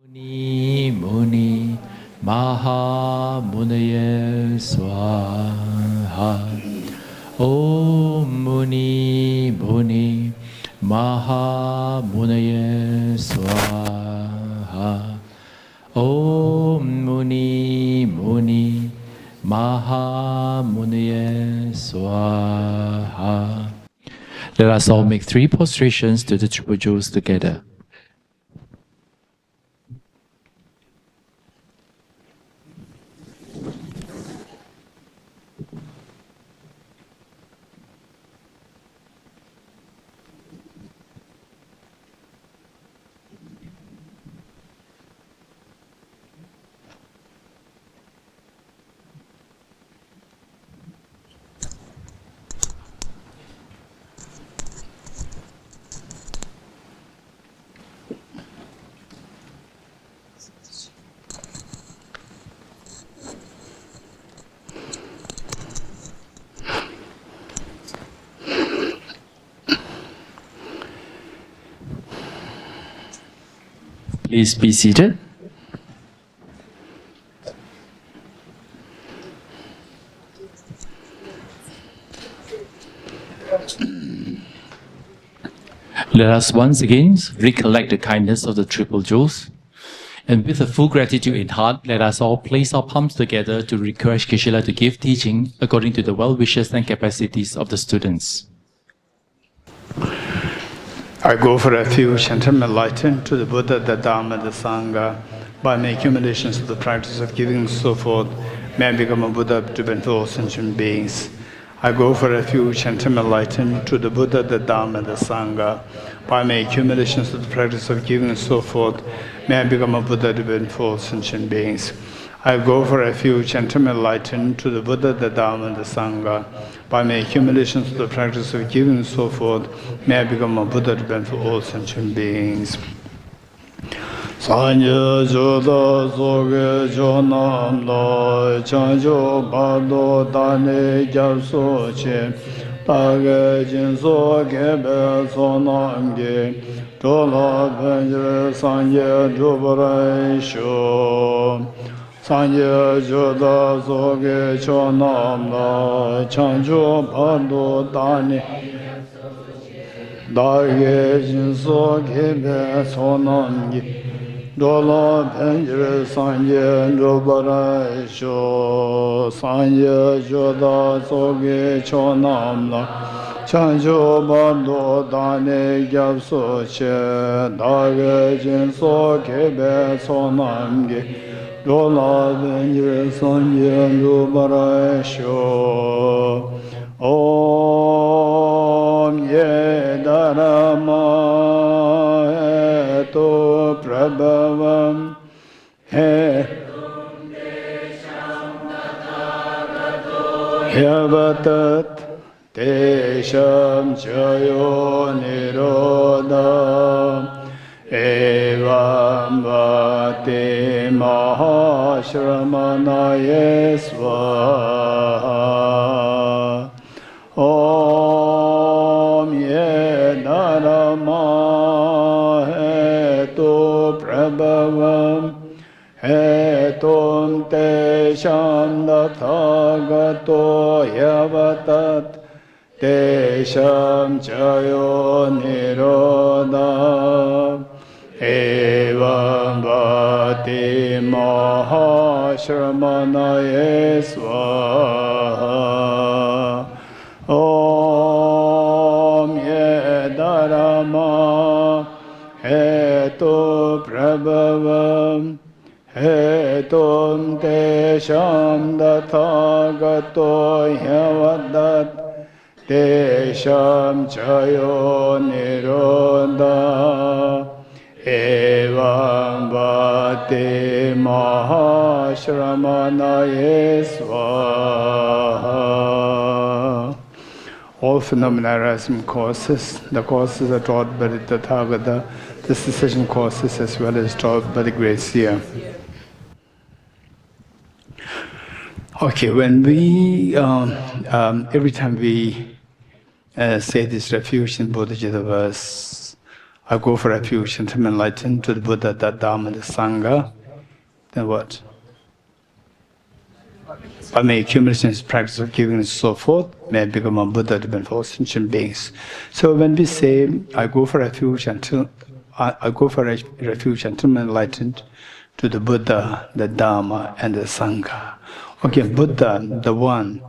Muni Muni Maha Munaye Swaha. Om Muni Muni Maha Munaye Swaha. Om Muni Muni Maha Munaye Swaha. Let us all make 3 prostrations to the Triple Jewels together. Please be seated. Let us once again recollect the kindness of the Triple Jewels. And with a full gratitude in heart, let us all place our palms together to request Geshe to give teaching according to the well-wishes and capacities of the students. I go for refuge and turn my light to the Buddha, the Dharma, the Sangha. By my accumulations of the practice of giving and so forth, may I become a Buddha to benefit all sentient beings. I go for refuge and turn my light to the Buddha, the Dharma, the Sangha. By my accumulations of the practice of giving and so forth, may I become a Buddha to benefit all sentient beings. I go for refuge and turn my light to the Buddha, the Dharma, the Sangha. By my accumulations of the practice of giving and so forth, may I become a Buddha to benefit all sentient beings. Sanya Joda Soge Jonam Lo Chanjo Bado Dane Gyapso Che Tage Jinso Gebe Sonam Ge Jola Benjre Sanya Jubara Sho Sanya Joda Soge Jonam Lo Chanjo Bado Dane Dage Jinso Gebe Sonam Ge Dola Benjre Sanye Jobara Sho Sanye Joda Soge Chonamla Chanjo Bando Dane Gyapso Che Dage Jinso Kebe Sonamge Dola Benjre Sanye Jobara Sho Om Ye Dharma To Prabhavam He Yavatat Tesham Chayo Nirodha Evam Vati Mahashramanaye Svaha Om Ye Dharma Prabhavam Hetum Tesham Dathagato Yavatat Tesham Chayo Nirodha Evam Vati Mahashramanaye Svaha Om Ye Dharma Hetu Prabhavam Hetum Tesham Dathagato Yavadat Tesham Chayo Nirodha Evam Vati Mahashramanaye Svaha. All phenomena arise from causes. The causes are taught by the Tathagata. The cessation causes as well as taught by the Great Seer. Okay, when we, every time we say this refuge in Buddhajita verse, I go for refuge and am enlightened to the Buddha, the Dhamma, the Sangha. Then what? I may accumulation is practice of giving and so forth, may I become a Buddha to benefit all sentient beings. So when we say, I go for refuge until I'm enlightened to the Buddha, the Dhamma, and the Sangha. Okay, Buddha, the one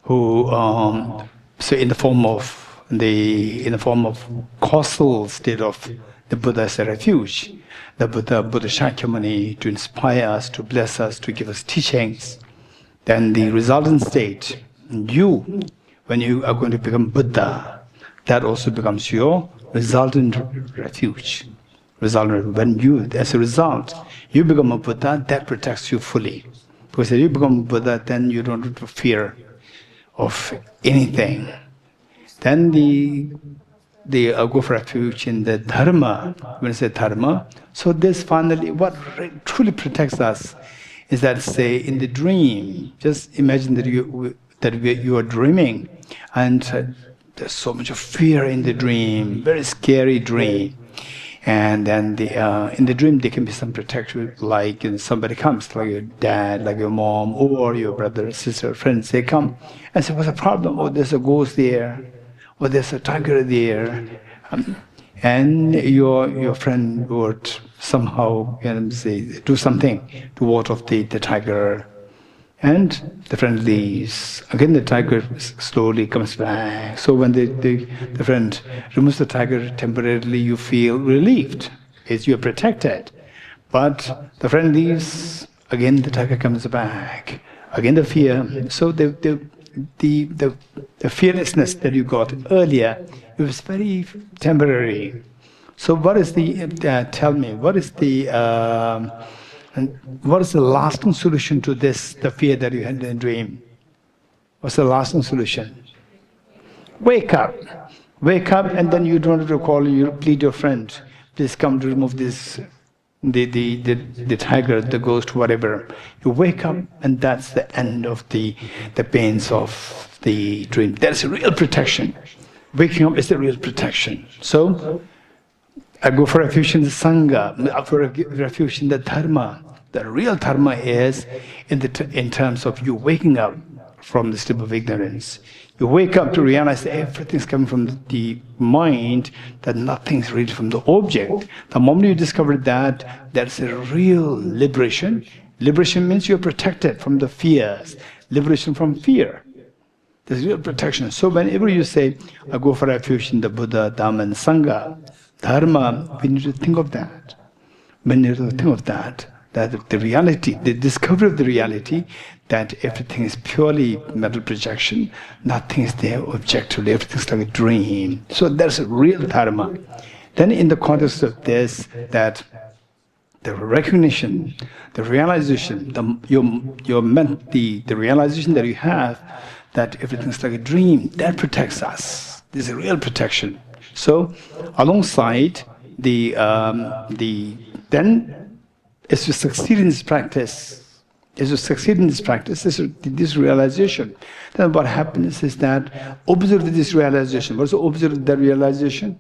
who, so in the form of causal state of the Buddha as a refuge, the Buddha Shakyamuni to inspire us, to bless us, to give us teachings. Then the resultant state, you, when you are going to become Buddha, that also becomes your resultant refuge. When you, as a result, you become a Buddha, that protects you fully. Because if you become a Buddha, then you don't have to fear of anything. Then the go for refuge in the Dharma, when I say Dharma, so this finally, what truly protects us is that, say, in the dream, just imagine that you are dreaming, and there's so much of fear in the dream, very scary dream. And then in the dream there can be some protection, like somebody comes, like your dad, like your mom, or your brother, sister, friends, they come and say, what's the problem? Oh, there's a ghost there, or there's a tiger there. And your friend would somehow say, do something to ward off the tiger. And the friend leaves. Again, the tiger slowly comes back. So when the friend removes the tiger temporarily, you feel relieved, as you are protected. But the friend leaves, again the tiger comes back. Again the fear. So the fearlessness that you got earlier, it was very temporary. So what is the, tell me, what is the lasting solution to this, the fear that you had in the dream? What's the lasting solution? Wake up. Wake up, and then you don't have to call, you plead your friend, please come to remove this, the tiger, the ghost, whatever. You wake up, and that's the end of the pains of the dream. That's a real protection. Waking up is the real protection. So, I go for refuge in the Sangha, for refuge in the Dharma. The real Dharma is in terms of you waking up from the sleep of ignorance. You wake up to realize that everything's coming from the mind, that nothing's really from the object. The moment you discover that, that's a real liberation. Liberation means you're protected from the fears. Liberation from fear. There's real protection. So whenever you say, I go for refuge in the Buddha, Dhamma, and Sangha, Dharma, we need to think of that. We need to think of that the reality, the discovery of the reality, that everything is purely mental projection, nothing is there objectively, everything's like a dream. So there's a real Dharma. Then in the context of this, that the recognition, the realization, the realization that you have, that everything's like a dream, that protects us. There's a real protection. So, alongside then, as you succeed in this practice, this realization, then what happens is that observe this realization. What's the opposite of that realization?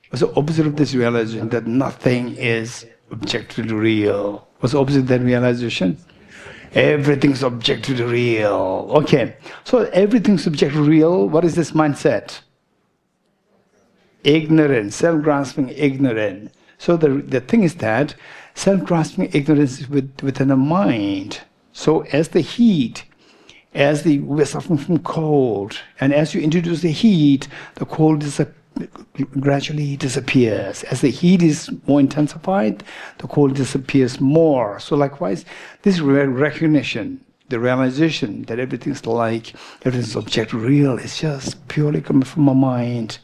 What's the opposite of this realization? That nothing is objectively real. What's the opposite of that realization? Everything's objectively real. Okay, so everything's objectively real. What is this mindset? Ignorant, self-grasping ignorant. So the thing is that self-grasping ignorance is within the mind. So as the heat, we're suffering from cold, and as you introduce the heat, the cold gradually disappears. As the heat is more intensified, the cold disappears more. So likewise, this recognition, the realization that everything's objective real, is just purely coming from my mind.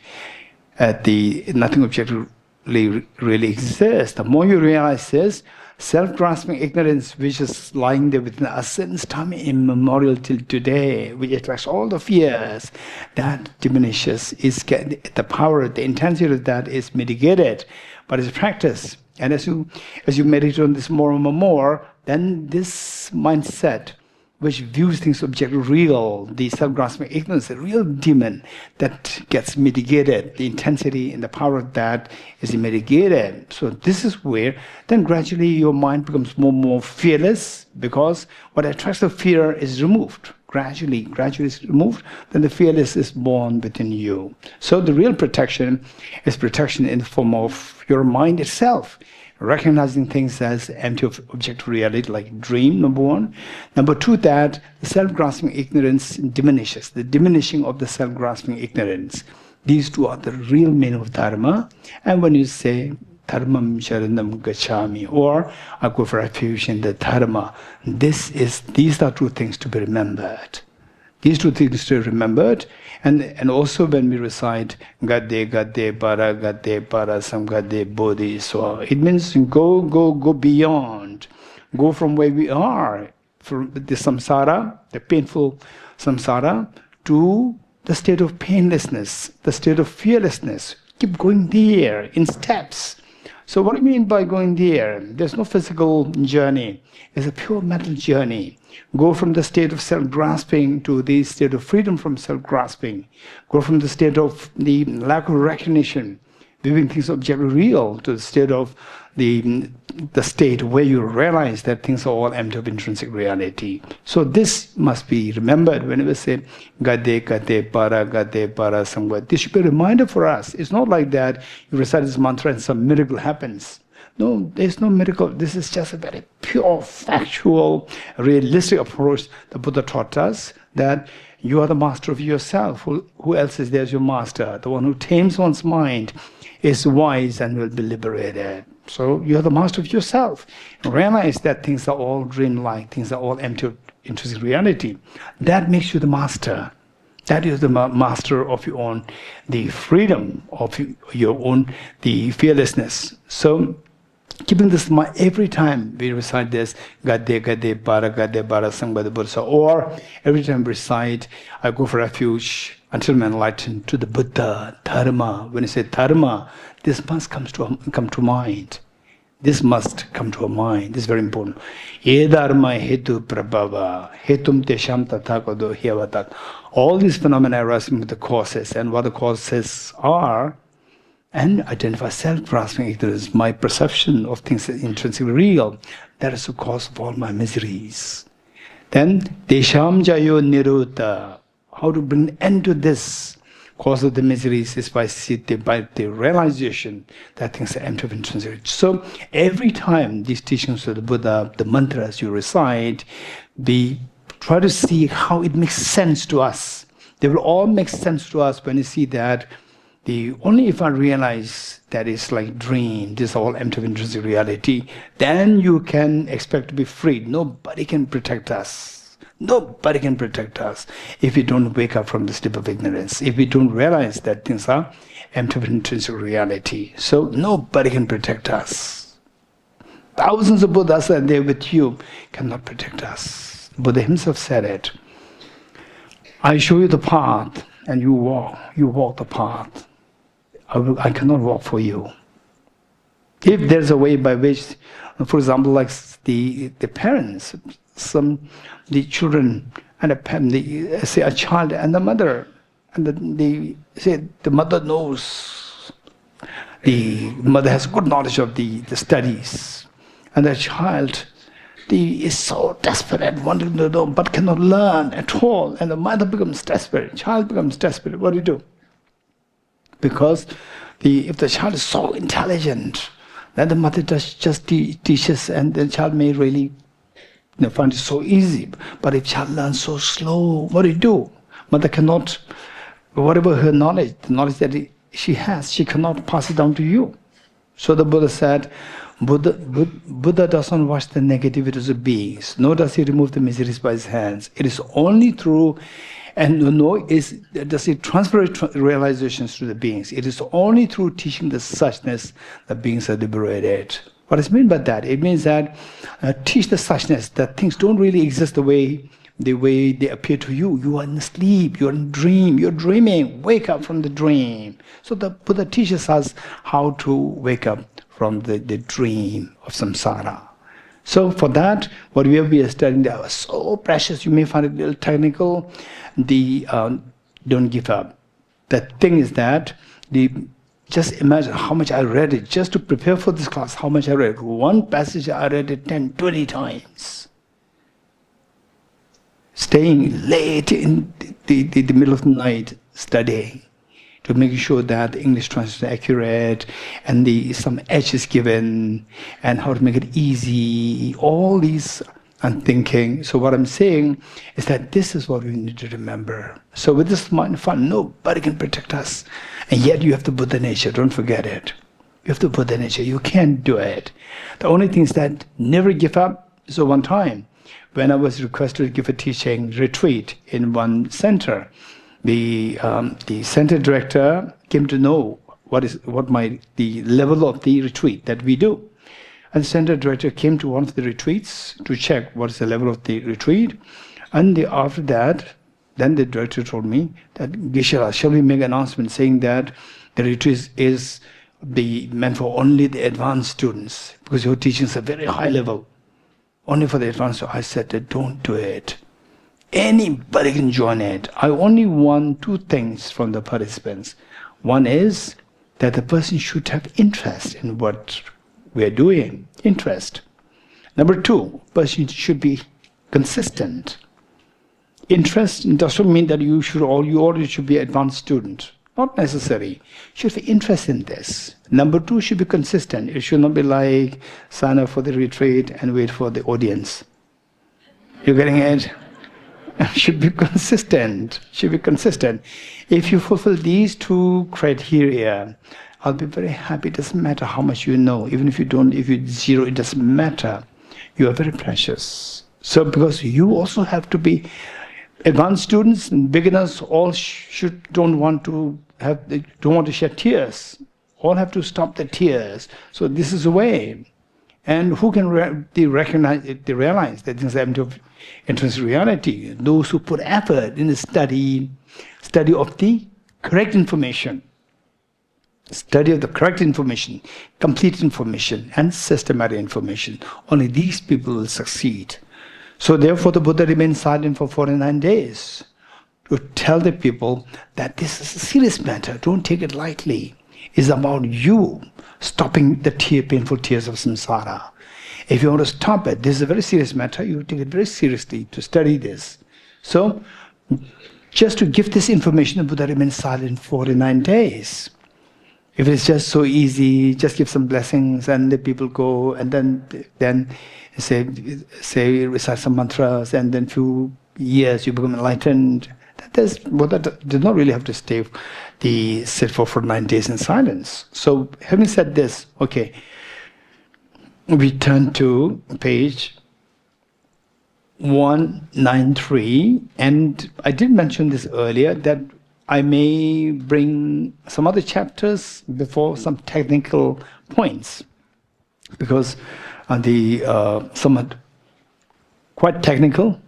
Nothing objectively really exists. The more you realize this, self-grasping ignorance, which is lying there within us since time immemorial till today, which attracts all the fears, that diminishes. The power, the intensity of that is mitigated, but it's practice. And as you meditate on this more and more, then this mindset, which views things objectively real, the self-grasping ignorance, the real demon that gets mitigated, the intensity and the power of that is mitigated. So this is where then gradually your mind becomes more and more fearless, because what attracts the fear is removed. Gradually is removed, then the fearless is born within you. So the real protection is protection in the form of your mind itself, recognizing things as empty of objective reality, like dream, number one. Number two, that the self-grasping ignorance diminishes, the diminishing of the self-grasping ignorance. These two are the real meaning of dharma. And when you say dharmam sharanam gacchami, or I go for refuge in the dharma, these are two things to be remembered. These two things to be remembered, and also when we recite Gadde para samgadde bodhi, so it means go beyond, go from where we are, from the samsara, the painful samsara, to the state of painlessness, the state of fearlessness. Keep going there in steps. So what do you mean by going there? There's no physical journey. It's a pure mental journey. Go from the state of self-grasping to the state of freedom from self-grasping. Go from the state of the lack of recognition, viewing things objectively real, to the state of the state where you realize that things are all empty of intrinsic reality. So this must be remembered whenever we say Gadde para samgad. This should be a reminder for us. It's not like that you recite this mantra and some miracle happens. No, there's no miracle. This is just a very pure, factual, realistic approach the Buddha taught us, that you are the master of yourself. Who else is there as your master? The one who tames one's mind is wise and will be liberated. So you are the master of yourself. Realize that things are all dreamlike, things are all empty of intrinsic reality. That makes you the master. That is the master of your own, the freedom of your own, the fearlessness. So keeping this in mind every time we recite this, Gadde para samgad Buddha, or every time we recite, I go for refuge until I'm enlightened to the Buddha, Dharma. When you say Dharma, this must come to mind. This must come to a mind. This is very important. Ye dharma hetu prabhava, hetum tesham tathagata hyevatat. All these phenomena arise from the causes, and what the causes are, and identify self-grasping ignorance, my perception of things as intrinsically real. That is the cause of all my miseries. Then, tesham jayo nirodha. How to bring an end to this cause of the miseries is by the realization that things are empty of intrinsic. So every time these teachings of the Buddha, the mantras you recite, we try to see how it makes sense to us. They will all make sense to us when you see that only if I realize that it's like dream, this is all empty of intrinsic reality, then you can expect to be freed. Nobody can protect us. Nobody can protect us if we don't wake up from the sleep of ignorance, if we don't realize that things are empty of intrinsic reality. So nobody can protect us. Thousands of Buddhas are there with you, cannot protect us. Buddha himself said it. I show you the path and you walk the path. I cannot walk for you. If there's a way by which, for example, like the parents, the children and a parent, say a child and the mother, and they say the mother knows, the mother has good knowledge of the studies, and the child is so desperate, wanting to know, but cannot learn at all, and the mother becomes desperate, child becomes desperate. What do? Because if the child is so intelligent, then the mother just teaches, and the child may really find it so easy. But if child learns so slow, what do? Mother cannot, whatever her knowledge, the knowledge that she has, she cannot pass it down to you. So the Buddha said, Buddha doesn't watch the negativities of beings, nor does he remove the miseries by his hands. It is only through, and does he transfer realizations to the beings. It is only through teaching the suchness that beings are liberated. What does it mean by that? It means that teach the suchness that things don't really exist the way they appear to you. You are in sleep, you are in dream, you're dreaming. Wake up from the dream. So the Buddha teaches us how to wake up from the dream of samsara. So for that, what we are studying that was so precious. You may find it a little technical. Don't give up. The thing is that just imagine how much I read it just to prepare for this class. How much I read. One passage I read it 10, 20 times. Staying late in the middle of the night studying to make sure that the English translation is accurate and some edge is given and how to make it easy. All these I'm thinking. So what I'm saying is that this is what we need to remember. So with this mind fun, nobody can protect us. And yet you have the Buddhanature, don't forget it. You have the Buddhanature, you can't do it. The only thing is that never give up. So one time, when I was requested to give a teaching retreat in one center, the center director came to know the level of the retreat that we do. And the center director came to one of the retreats to check what is the level of the retreat. And after that, then the director told me that, Geshe, shall we make an announcement saying that the retreat is meant for only the advanced students, because your teachings are very high level. Only for the advanced. I said that don't do it. Anybody can join it. I only want two things from the participants. One is that the person should have interest in what we are doing. Interest. Number two, person should be consistent. Interest doesn't mean that you already should be an advanced student. Not necessary. You should be interested in this. Number two, should be consistent. It should not be like sign up for the retreat and wait for the audience. You're getting it? Should be consistent. Should be consistent. If you fulfill these two criteria, I'll be very happy. It doesn't matter how much you know. Even if you zero, it doesn't matter. You are very precious. So because you also have to be advanced students and beginners all don't want to shed tears. All have to stop the tears. So this is a way. And who can realize that this is entrance reality? Those who put effort in the study of the correct information. Study of the correct information, complete information, and systematic information. Only these people will succeed. So therefore the Buddha remained silent for 49 days to tell the people that this is a serious matter. Don't take it lightly. It's about you stopping the painful tears of samsara. If you want to stop it, this is a very serious matter. You take it very seriously to study this. So just to give this information, the Buddha remained silent 49 days. If it's just so easy, just give some blessings and the people go and then recite some mantras and then few years you become enlightened. Buddha did not really have to sit for 49 days in silence. So having said this, okay, we turn to page 193, and I did mention this earlier that I may bring some other chapters before some technical points, because some are quite technical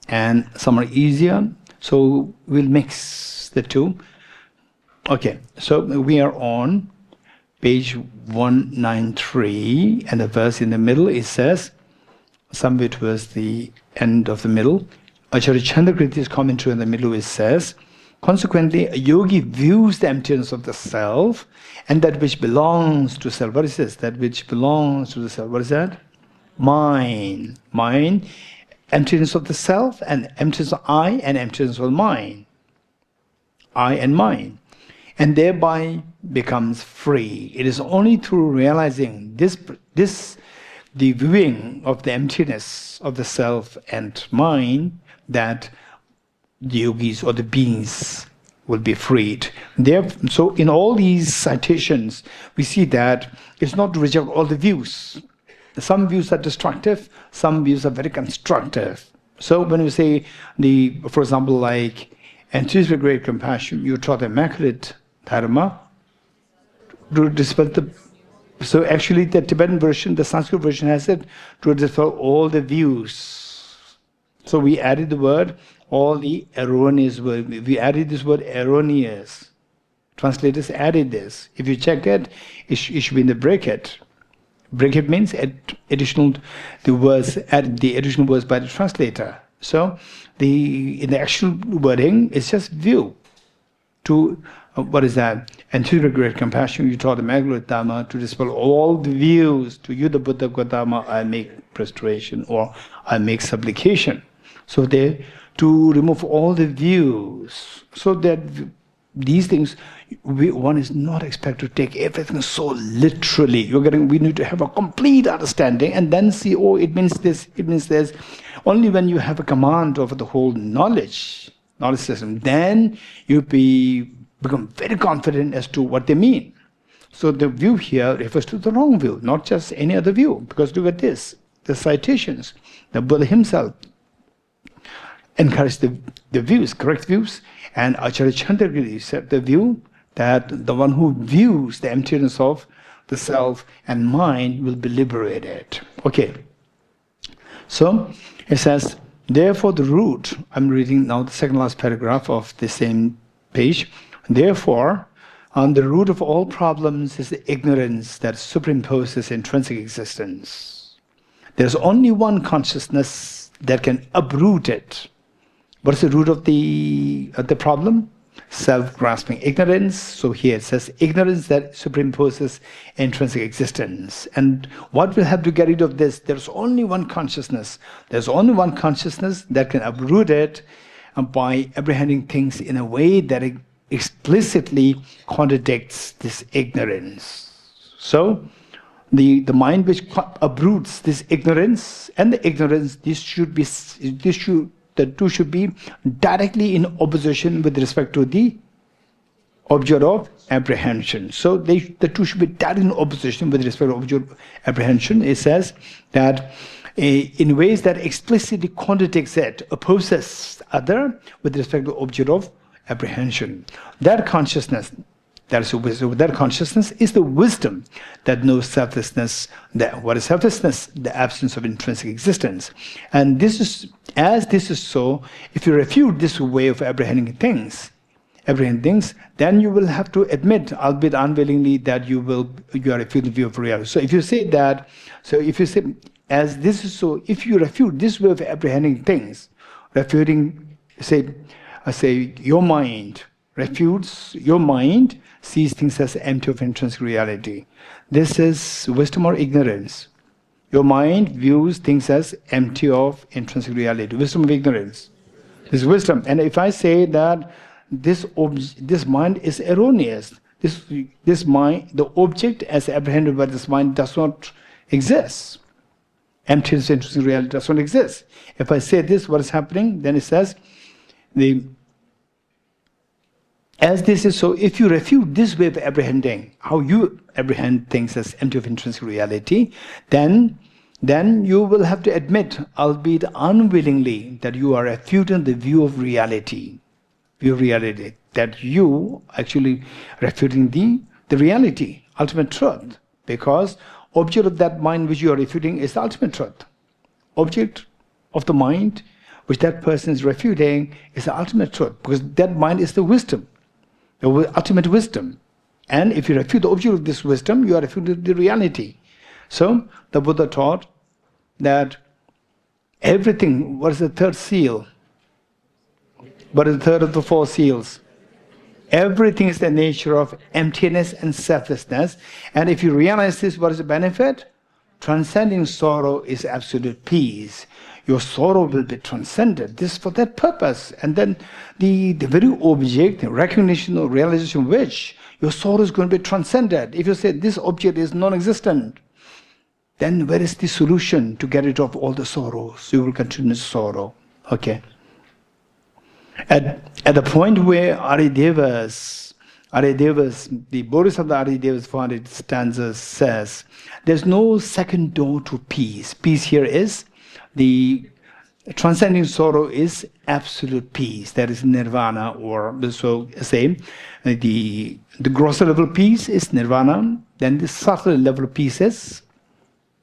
and some are easier. So we'll mix the two. Okay, so we are on page 193, and the verse in the middle, it says, somewhere towards the end of the middle, Acharya Chandrakriti's commentary in the middle, it says, consequently, a yogi views the emptiness of the self and that which belongs to self. What is this? That which belongs to the self. What is that? Mind. Mind. Emptiness of the self and emptiness of I and emptiness of mind. I and mind. And thereby becomes free. It is only through realizing the viewing of the emptiness of the self and mind that the yogis or the beings will be freed. So in all these citations, we see that it's not to reject all the views. Some views are destructive, some views are very constructive. So when we say, for example, like, and choose with great compassion, you taught the immaculate dharma, to dispel so actually the Tibetan version, the Sanskrit version has it, to dispel all the views. So we added the word, all the erroneous word. We added this word erroneous. Translators added this. If you check it, it should be in the bracket. Bracket means additional the words, add the additional words by the translator. So in the actual wording, it's just view. To what is that? And to the great compassion, you taught the Magaloid Dharma to dispel all the views. To you, the Buddha Gautama, I make prostration or I make supplication. So to remove all the views, so that these things, one is not expected to take everything so literally. We need to have a complete understanding and then see, oh, it means this, it means this. Only when you have a command over the whole knowledge system, then you become very confident as to what they mean. So the view here refers to the wrong view, not just any other view. Because look at this, the citations. The Buddha himself encouraged the views, correct views, and Acharya Chandrakirti said the view that the one who views the emptiness of the self and mind will be liberated. Okay. So it says, therefore the root, I'm reading now the second last paragraph of the same page. Therefore, the root of all problems is the ignorance that superimposes intrinsic existence. There's only one consciousness that can uproot it. What is the root of the problem? Self-grasping ignorance. So here it says ignorance that superimposes intrinsic existence. And what will have to get rid of this? There's only one consciousness. There's only one consciousness that can uproot it by apprehending things in a way that explicitly contradicts this ignorance. So the mind which uproots this ignorance and the ignorance, the two should be directly in opposition with respect to the object of apprehension. So the two should be directly in opposition with respect to object of apprehension. It says that in ways that explicitly contradicts it, opposes other with respect to object of apprehension. That consciousnness is the wisdom that knows selflessness. What is selflessness? The absence of intrinsic existence. And this is so, if you refute this way of apprehending things, then you will have to admit, albeit unwillingly, that you are refuting the view of reality. So if you say that, as this is so, if you refute this way of apprehending things, refuting, say your mind refutes, your mind sees things as empty of intrinsic reality. This is wisdom or ignorance. Your mind views things as empty of intrinsic reality. Wisdom or ignorance? This is wisdom. And if I say that this mind is erroneous, this mind, the object as apprehended by this mind does not exist. Emptiness, intrinsic reality does not exist. If I say this, what is happening? Then it says, as this is so, if you refute this way of apprehending, how you apprehend things as empty of intrinsic reality, then you will have to admit, albeit unwillingly, that you are refuting the view of reality. That you actually refuting the reality, ultimate truth. Because object of that mind which you are refuting is the ultimate truth. Object of the mind which that person is refuting is the ultimate truth. Because that mind is the wisdom. The ultimate wisdom. And if you refute the object of this wisdom, you are refuting the reality. So, the Buddha taught that everything, what is the third seal? What is the third of the four seals? Everything is the nature of emptiness and selflessness. And if you realize this, what is the benefit? Transcending sorrow is absolute peace. Your sorrow will be transcended. This is for that purpose. And then the very object, the recognition or realization of which your sorrow is going to be transcended. If you say this object is non-existent, then where is the solution to get rid of all the sorrows? You will continue sorrow. Okay. At the point where Aridevas, the Bodhisattva Aridevas 400 stanzas says, there's no second door to peace. Peace here is the transcending sorrow is absolute peace. That is nirvana, or so say, the grosser level of peace is nirvana, then the subtler level of peace is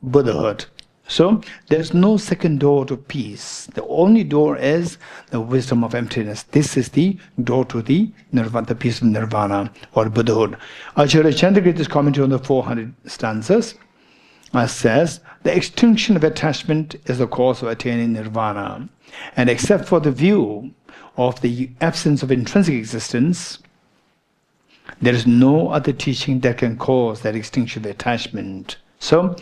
Buddhahood. So there's no second door to peace. The only door is the wisdom of emptiness. This is the door to the nirvana, the peace of nirvana or Buddhahood. Acharya Chandrakirti's commentary on the 400 stanzas says, the extinction of attachment is the cause of attaining nirvana. And except for the view of the absence of intrinsic existence, there is no other teaching that can cause that extinction of attachment. So,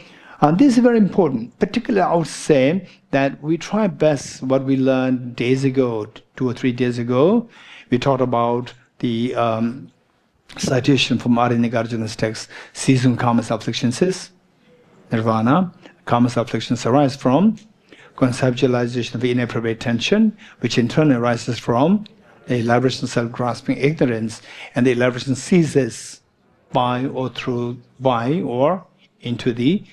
this is very important. Particularly, I would say that we try best what we learned days ago, 2 or 3 days ago. We talked about the citation from Arya-Nagarjuna's text, ceasing karma affliction says, nirvana, karma afflictions arise from conceptualization of inappropriate tension, which in turn arises from the elaboration of self-grasping ignorance, and the elaboration ceases by or into the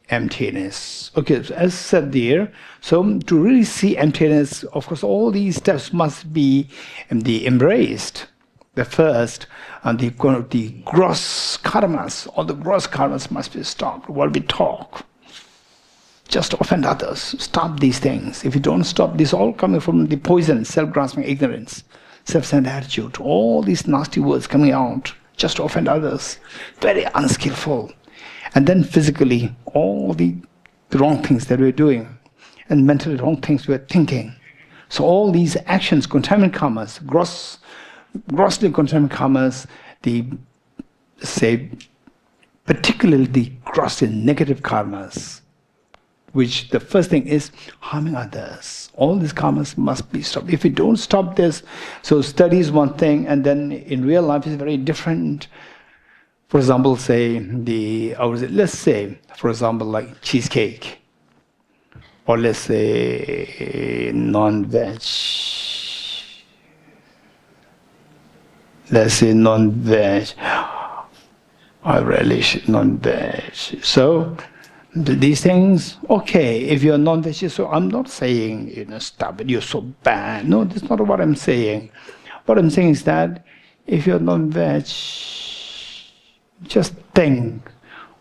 emptiness. Okay, so as said there, so to really see emptiness, of course, all these steps must be embraced. The first, and the gross karmas, all the gross karmas must be stopped while we talk. Just to offend others. Stop these things. If you don't stop, this all coming from the poison, self-grasping ignorance, self-centered attitude, all these nasty words coming out just to offend others. Very unskillful. And then physically, all the wrong things that we're doing, and mentally wrong things we're thinking. So all these actions, contaminant karmas, grossly contaminant karmas, particularly the grossly negative karmas, which the first thing is harming others. All these karmas must be stopped. If we don't stop this, so study is one thing, and then in real life is very different. For example, let's say, for example, like cheesecake, or let's say non-veg. Let's say non-veg. I relish non-veg. So these things, okay, if you're non-veg, so I'm not saying, stop it, you're so bad. No, that's not what I'm saying. What I'm saying is that if you're non-veg, just think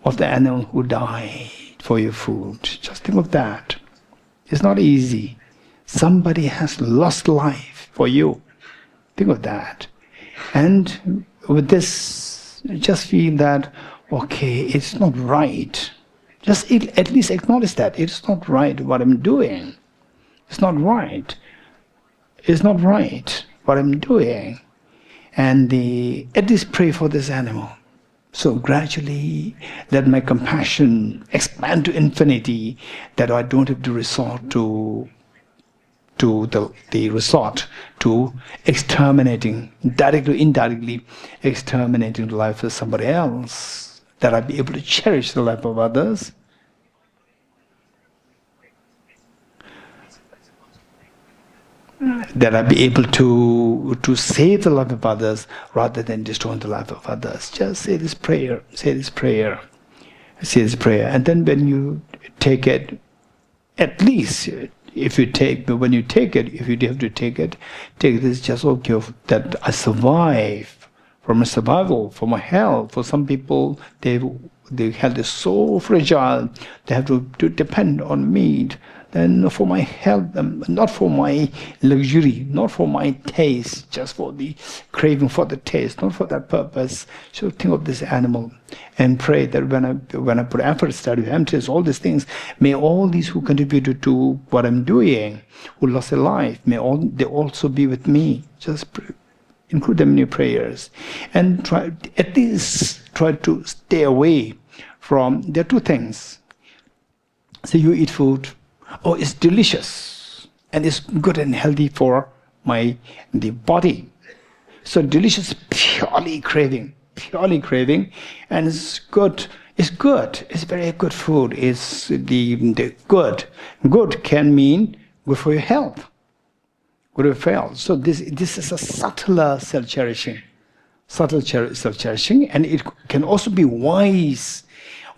of the animal who died for your food. Just think of that. It's not easy. Somebody has lost life for you. Think of that. And with this, just feel that, okay, it's not right. Just at least acknowledge that it's not right what I'm doing. It's not right. It's not right what I'm doing. And at least pray for this animal. So gradually, let my compassion expand to infinity, that I don't have to resort to exterminating, directly or indirectly, exterminating the life of somebody else, that I be able to cherish the life of others. That I be able to save the life of others rather than destroying the life of others. Just say this prayer, say this prayer, say this prayer. And then when you take it, at least if you take, when you take it, if you have to take it as just okay, that I survive, for my survival, for my health. For some people, their health is so fragile, they have to depend on meat. Then for my health, not for my luxury, not for my taste, just for the craving for the taste, not for that purpose. So think of this animal and pray that when I put effort, study, emptiness, all these things, may all these who contributed to what I'm doing, who lost their life, may they also be with me. Just include them in your prayers, and at least try to stay away from. There are two things. So you eat food. Oh, it's delicious and it's good and healthy for the body. So delicious, purely craving, and it's good. It's good. It's very good food. It's the good. Good can mean good for your health. Good for your health. So this is a subtler self-cherishing, and it can also be wise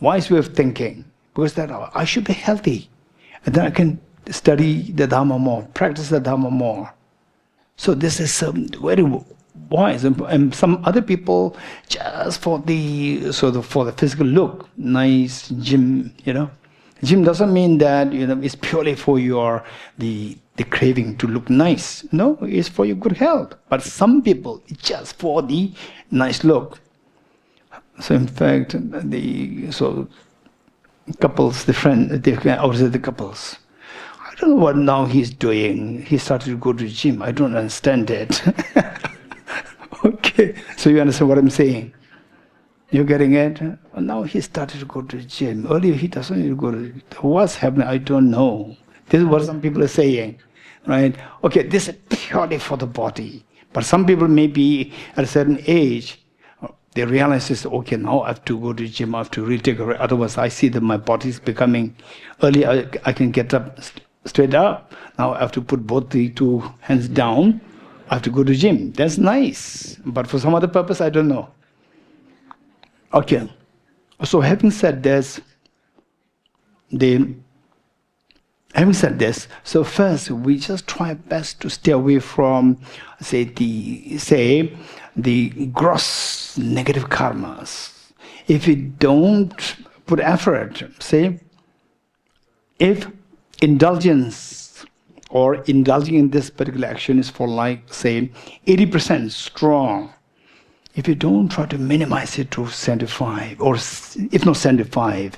way of thinking, because that I should be healthy. And then I can study the Dhamma more, practice the Dhamma more. So this is very wise. And some other people, just for the physical look, nice gym, Gym doesn't mean that it's purely for your the craving to look nice. No, it's for your good health. But some people, it's just for the nice look. So in fact, couples, the friend, outside the couples. I don't know what now he's doing. He started to go to the gym. I don't understand it. Okay, so you understand what I'm saying? You're getting it? Now he started to go to the gym. Earlier he doesn't need to go to. What's happening? I don't know. This is what some people are saying, right? Okay, this is purely for the body. But some people may be at a certain age, they realize this, okay, now I have to go to the gym, I have to retake it. Otherwise I see that my body is becoming, earlier I can get up straight up. Now I have to put both the two hands down. I have to go to the gym. That's nice. But for some other purpose, I don't know. Okay. So having said this, so first we just try best to stay away from, say the gross negative karmas. If we don't put effort, say, if indulgence or indulging in this particular action is for like, say, 80% strong, if you don't try to minimize it to 75, or if not 75,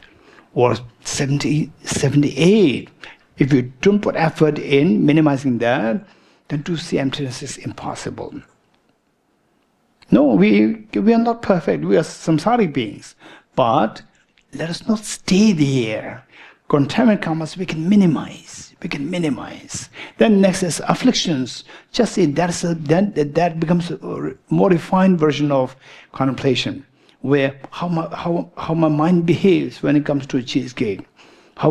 or 70, 78, if you don't put effort in minimizing that, then to see emptiness is impossible. No, we are not perfect. We are samsaric beings. But let us not stay there. Contaminant karmas we can minimize. Then next is afflictions. Just say that becomes a more refined version of contemplation, where how my mind behaves when it comes to a cheesecake, how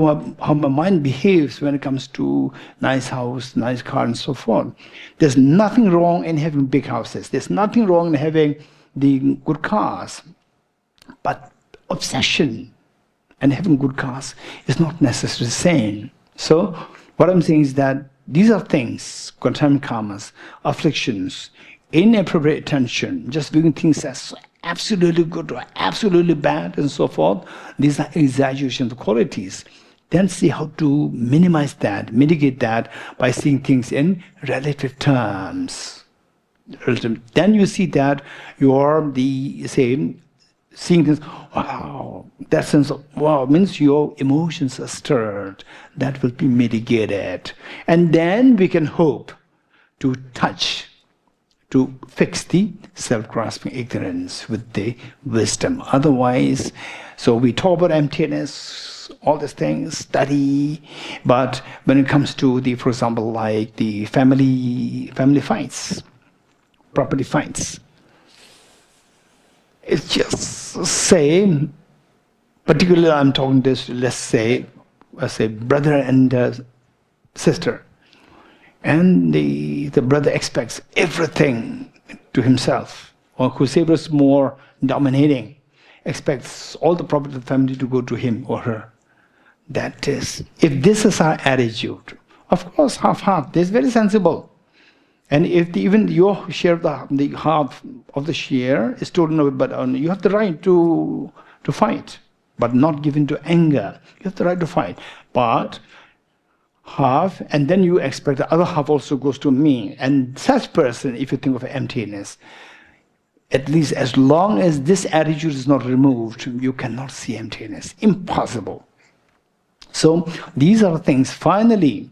my mind behaves when it comes to nice house, nice car, and so forth. There's nothing wrong in having big houses. There's nothing wrong in having the good cars. But obsession and having good cars is not necessarily the same. So what I'm saying is that these are things, contaminant karmas, afflictions, inappropriate attention, just viewing things as absolutely good or absolutely bad and so forth. These are exaggerations of qualities. Then see how to minimize that, mitigate that by seeing things in relative terms. Then you see that you're the same, seeing things, wow, that sense of wow means your emotions are stirred. That will be mitigated. And then we can hope to touch, to fix the self-grasping ignorance with the wisdom. Otherwise, so we talk about emptiness, all these things, study, but when it comes to the, for example, like the family fights, property fights, it's just say, particularly I'm talking this, let's say brother and sister, and the brother expects everything to himself, or whoever is more dominating expects all the property of the family to go to him or her. That is, if this is our attitude, of course half, this is very sensible. And if even your share of the half of the share is stolen away, but you have the right to fight, but not given to anger. You have the right to fight, but half, and then you expect the other half also goes to me. And such person, if you think of emptiness, at least as long as this attitude is not removed, you cannot see emptiness. Impossible. So these are things. Finally,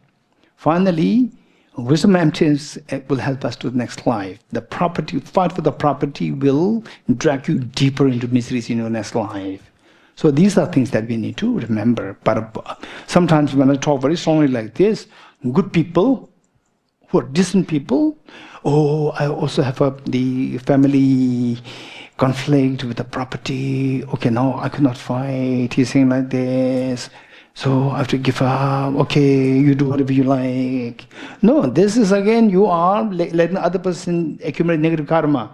wisdom emptiness will help us to the next life. The property, fight for the property will drag you deeper into miseries in your next life. So these are things that we need to remember. But sometimes when I talk very strongly like this, good people who are decent people, oh, I also have the family conflict with the property. Okay, no, I cannot fight. He's saying like this. So I have to give up. Okay, you do whatever you like. No, this is again, you are letting the other person accumulate negative karma.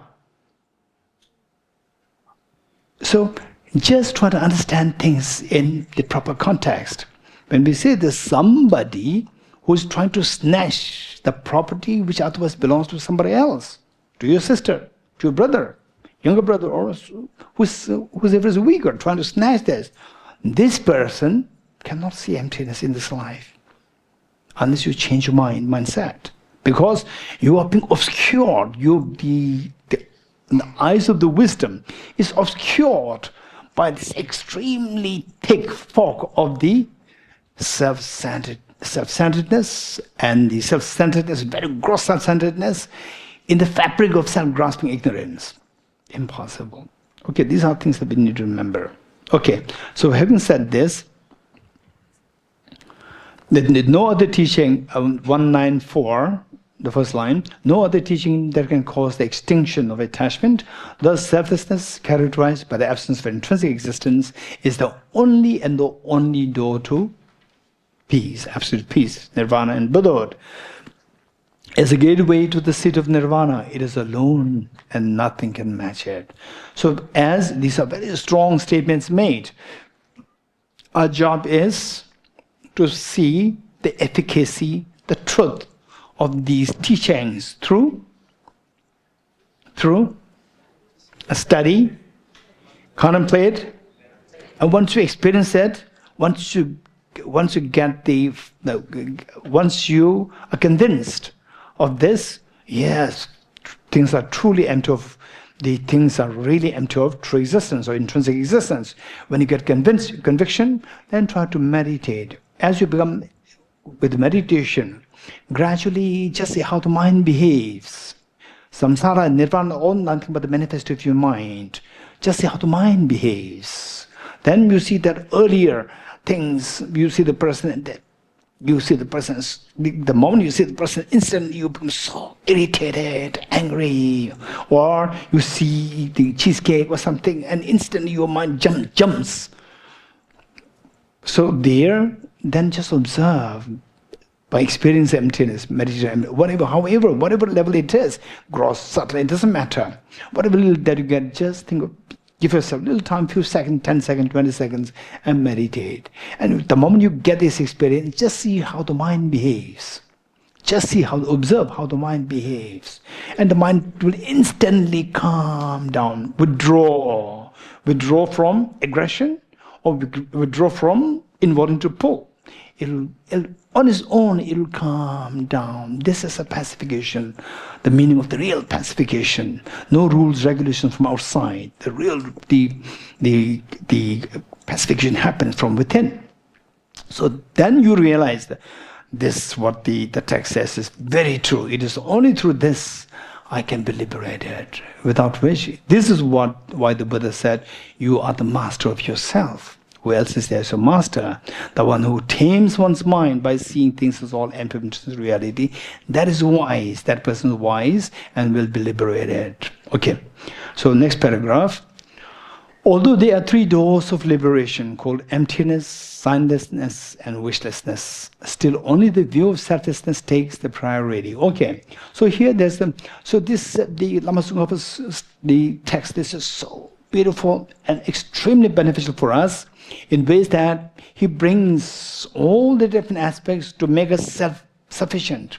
So just try to understand things in the proper context. When we say there's somebody who's trying to snatch the property which otherwise belongs to somebody else, to your sister, to your brother, younger brother, or whoever is weaker, trying to snatch this person cannot see emptiness in this life unless you change your mindset, because you are being obscured. The eyes of the wisdom is obscured by this extremely thick fog of the self-centeredness, and the self-centeredness, very gross self-centeredness, in the fabric of self-grasping ignorance. Impossible. Okay, these are things that we need to remember. Okay, so having said this, no other teaching, 194, the first line, no other teaching that can cause the extinction of attachment, thus selflessness, characterized by the absence of intrinsic existence, is the only and the only door to peace, absolute peace, nirvana and Buddhahood. As a gateway to the seat of nirvana, it is alone and nothing can match it. So as these are very strong statements made, our job is to see the efficacy, the truth of these teachings through a study, contemplate, and once you experience it, once you get once you are convinced of this, yes, things are truly empty of, the things are really empty of true existence or intrinsic existence. When you get conviction, then try to meditate. As you become, with meditation, gradually just see how the mind behaves. Samsara and nirvana, all nothing but the manifestation of your mind. Just see how the mind behaves. Then you see that earlier things, you see the person, you see the person, the moment you see the person, instantly you become so irritated, angry, or you see the cheesecake or something, and instantly your mind jumps. So there, then just observe by experience emptiness, meditation, whatever level it is, gross, subtle, it doesn't matter. Whatever little that you get, just think of, give yourself a little time, few seconds, 10 seconds, 20 seconds, and meditate. And the moment you get this experience, just see how the mind behaves. Just observe how the mind behaves. And the mind will instantly calm down, withdraw from aggression, or withdraw from involuntary pull. It'll on its own, it'll calm down. This is a pacification, the meaning of the real pacification. No rules, regulations from outside. The pacification happens from within. So then you realize that this, what the text says, is very true. It is only through this I can be liberated. Without which, this is why the Buddha said, you are the master of yourself. Who else is there as a master? The one who tames one's mind by seeing things as all empty of reality. That is wise. That person is wise and will be liberated. Okay. So next paragraph. Although there are three doors of liberation called emptiness, signlessness, and wishlessness, still only the view of selflessness takes the priority. Okay. So here there's the Lama Tsongkhapa's the text. This is so beautiful and extremely beneficial for us, in ways that he brings all the different aspects to make us self-sufficient,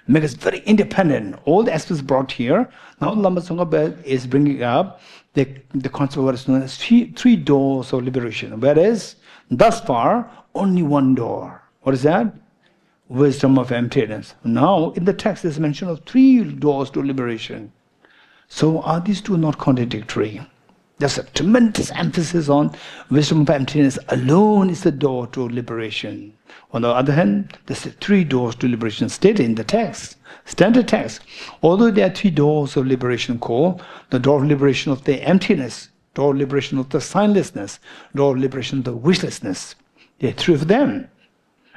make us very independent. All the aspects brought here. Now Lama Tsongkhapa is bringing up the concept of what is known as three doors of liberation, whereas thus far only one door. What is that? Wisdom of emptiness. Now in the text there's mention of three doors to liberation. So are these two not contradictory? There's a tremendous emphasis on wisdom of emptiness alone is the door to liberation. On the other hand, there's three doors to liberation stated in the text, standard text. Although there are three doors of liberation called the door of liberation of the emptiness, door of liberation of the signlessness, door of liberation of the wishlessness. There are three of them.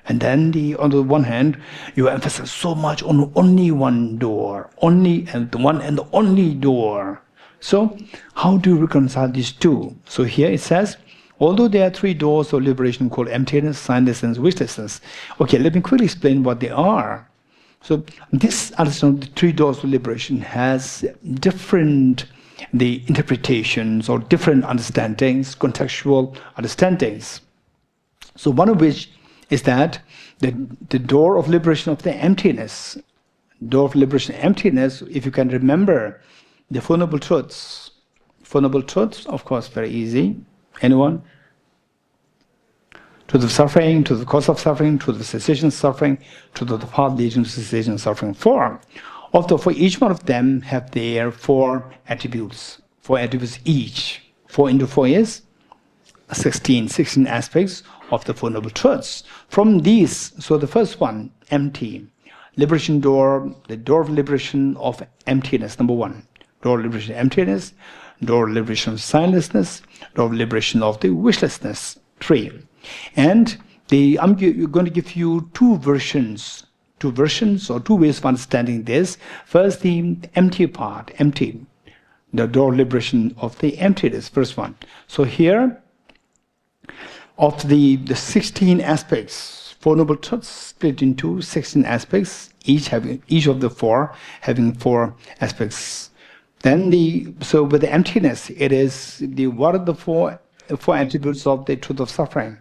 And then on the one hand, you emphasize so much on only one door, only and the one and the only door. So, how do you reconcile these two? So here it says, although there are three doors of liberation called emptiness, signlessness, wishlessness. Okay, let me quickly explain what they are. So this understanding of the three doors of liberation has different interpretations or different understandings, contextual understandings. So one of which is that the door of liberation of the emptiness, if you can remember, the Four Noble Truths. Four Noble Truths, of course, very easy. Anyone? Truth of suffering, truth of cause of suffering, truth of cessation of suffering, truth of the path leading to cessation of suffering. For each one of them have their four attributes each. 4 into 4 is 16 aspects of the Four Noble Truths. From these, so the first one, empty. Liberation door, the door of liberation of emptiness, number one. Door of liberation of emptiness, door of liberation of silencelessness, door of liberation of the wishlessness, 3. And I'm going to give you two versions or two ways of understanding this. First, the empty part, empty. The door of liberation of the emptiness, first one. So here, of the 16 aspects, Four Noble Truths split into 16 aspects, each of the four having 4 aspects. Then so with the emptiness, it is what are the four attributes of the truth of suffering?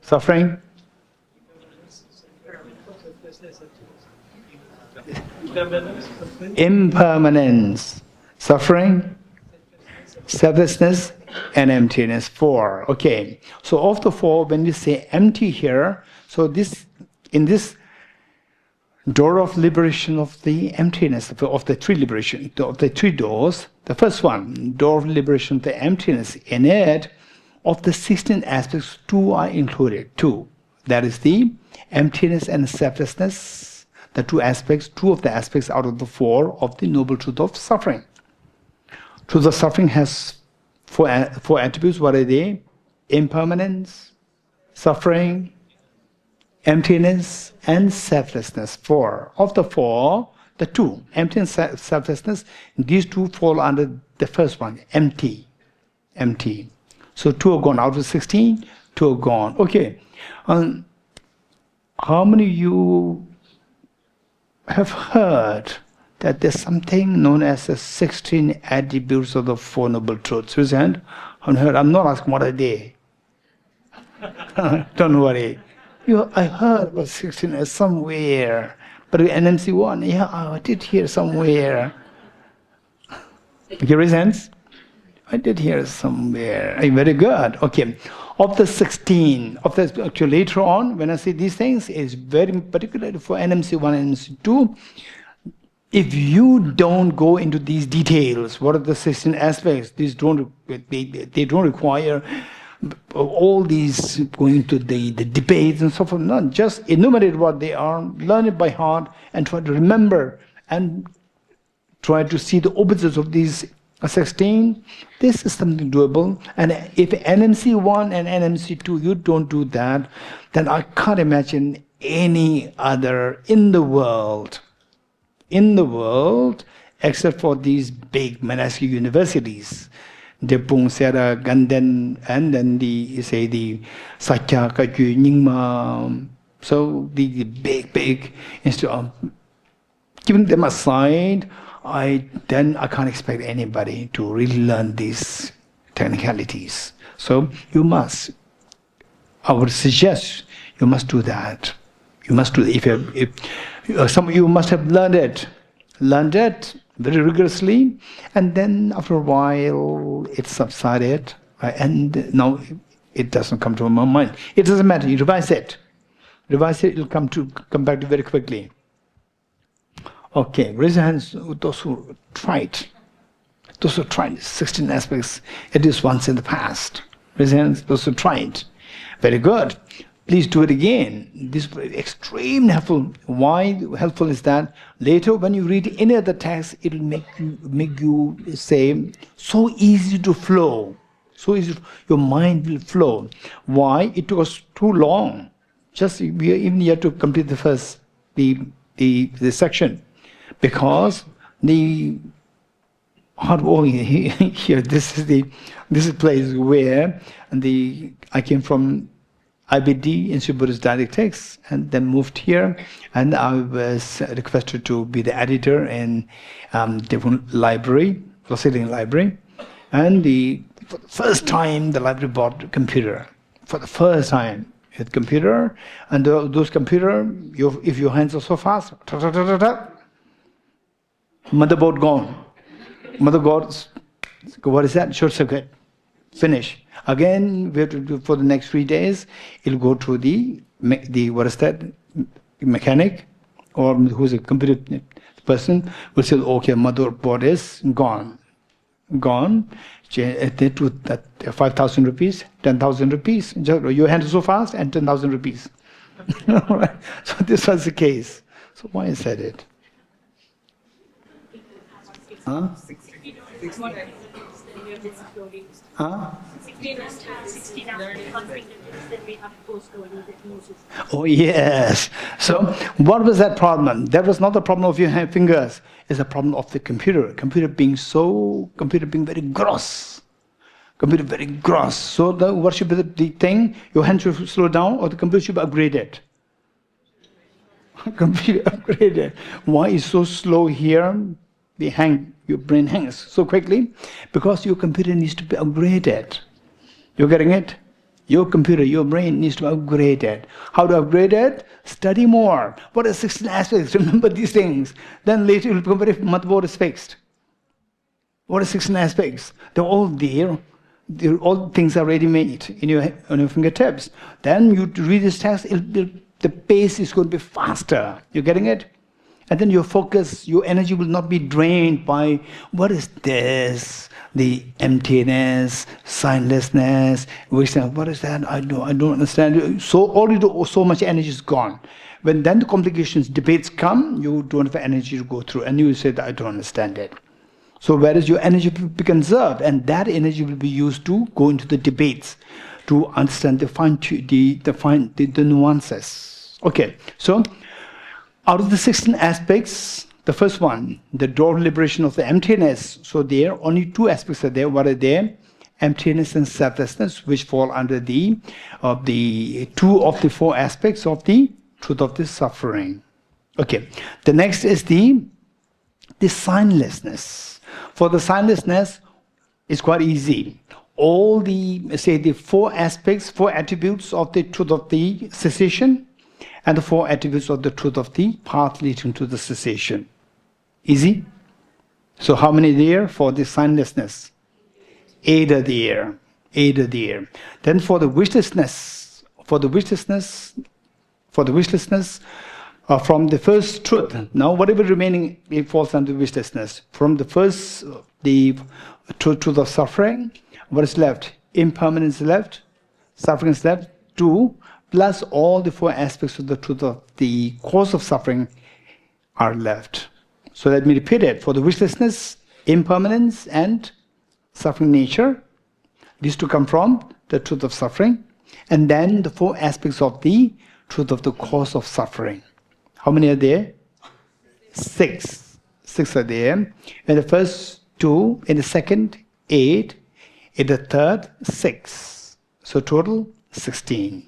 Suffering? Impermanence, suffering, selflessness, and emptiness. 4. Okay. So of the 4, when we say empty here, so in this door of liberation of the emptiness, of the 3 liberation, of the 3 doors, the first one, door of liberation of the emptiness, in it, of the 16 aspects, 2 are included. 2. That is the emptiness and selflessness. The 2 of the aspects out of the 4 of the noble truth of suffering. Truth of suffering has 4 attributes. What are they? Impermanence, suffering, emptiness, and selflessness. 4. Of the 4, the 2, emptiness and selflessness, these 2 fall under the first one, empty. Empty. So 2 are gone out of 16, 2 are gone. Okay. How many of you have heard that there's something known as the 16 attributes of the Four Noble Truths? Raise your hand. I'm not asking what are they. Don't worry. I heard about 16 somewhere, but NMC 1, I did hear somewhere. Okay, raise hands. I did hear somewhere. Very good. Okay. Of the 16, actually later on, when I say these things, is very particular for NMC 1 and NMC 2. If you don't go into these details, what are the 16 aspects? They don't require all these going to the debates and so forth. Not just enumerate what they are, learn it by heart, and try to remember and try to see the opposites of these 16. This is something doable. And if NMC 1 and NMC 2, you don't do that, then I can't imagine any other in the world, except for these big monastic universities, Drepung, Sera, Ganden, and then the Satya, Kagyu, Nyingma. So the big institute, keeping them aside, I can't expect anybody to really learn these technicalities. So you must. I would suggest you must do that. You must do. If some of you must have learned it very rigorously, and then after a while it subsided, and now it doesn't come to my mind. It doesn't matter. You revise it. It'll come back to very quickly. Okay, raise your hands, those who tried. Those who tried 16 aspects, at least once in the past. Raise your hands, those who tried. Very good. Please do it again. This is extremely helpful. Why helpful is that? Later, when you read any other text, it will make you say, so easy to flow. So easy, your mind will flow. Why? It took us too long. Just we even yet to complete the first the section. Because the hard working here, this is place where I came from IBD, Institute of Buddhist Dialectics, and then moved here, and I was requested to be the editor in Drepung Loseling Library, and for the first time the library bought a computer. For the first time, a computer, and those computer, if your hands are so fast, motherboard gone. Motherboard, what is that? Short circuit. Finish. Again, we have to do for the next 3 days. It'll go to the what is that? Mechanic, or who's a computer person will say, okay, motherboard is gone. gone. They do that 5,000 rupees, 10,000 rupees. Your hand is so fast, and 10,000 rupees. So this was the case. So why I said it? Huh? Huh? Oh yes. So what was that problem? That was not the problem of your fingers. It's a problem of the computer. Computer being very gross. Computer very gross. So what should be the thing? Your hand should slow down, or the computer should be upgraded. Computer upgraded. Why is so slow here? Your brain hangs so quickly because your computer needs to be upgraded. You're getting it? Your computer, your brain needs to be upgraded. How to upgrade it? Study more. What are 16 aspects? Remember these things. Then later you'll become very motherboard is fixed. What are 16 aspects? They're all there. All things are ready made on your fingertips. Then you read this text, the pace is going to be faster. You're getting it? And then your focus, your energy will not be drained by what is this? The emptiness, signlessness, what is that? I don't understand. So already so much energy is gone. When then the complications, debates come, you don't have energy to go through, and you say that I don't understand it. So whereas your energy will be conserved, and that energy will be used to go into the debates, to understand the nuances. Okay, so out of the 16 aspects, the first one, the door of liberation of the emptiness. So there, only two aspects are there. What are there? Emptiness and selflessness, which fall under the two of the four aspects of the truth of the suffering. Okay. The next is the signlessness. For the signlessness, it's quite easy. All the four aspects, four attributes of the truth of the cessation, and the four attributes of the truth of the path leading to the cessation. Easy? So how many there for the signlessness? 8 are there. 8 are there. Then for the wishlessness, from the first truth. Now whatever remaining, it falls under wishlessness. From the first, the truth of suffering, what is left? Impermanence is left, suffering is left, 2, plus all the four aspects of the truth of the cause of suffering are left. So let me repeat it. For the wishlessness, impermanence, and suffering nature, these two come from the truth of suffering. And then the four aspects of the truth of the cause of suffering. How many are there? 6. 6 are there. In the first 2, in the second 8, in the third 6. So total 16.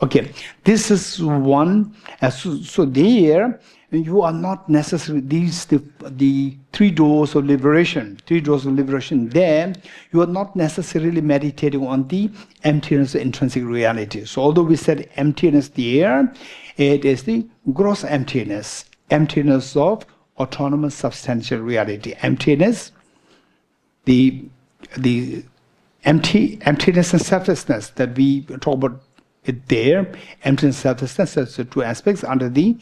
Okay, this is one. So there, you are not necessarily, the 3 doors of liberation. 3 doors of liberation there, you are not necessarily meditating on the emptiness of intrinsic reality. So although we said emptiness there, it is the gross emptiness. Emptiness of autonomous substantial reality. Emptiness, the emptiness and selflessness that we talk about it there, emptiness and selflessness, that's the 2 aspects under the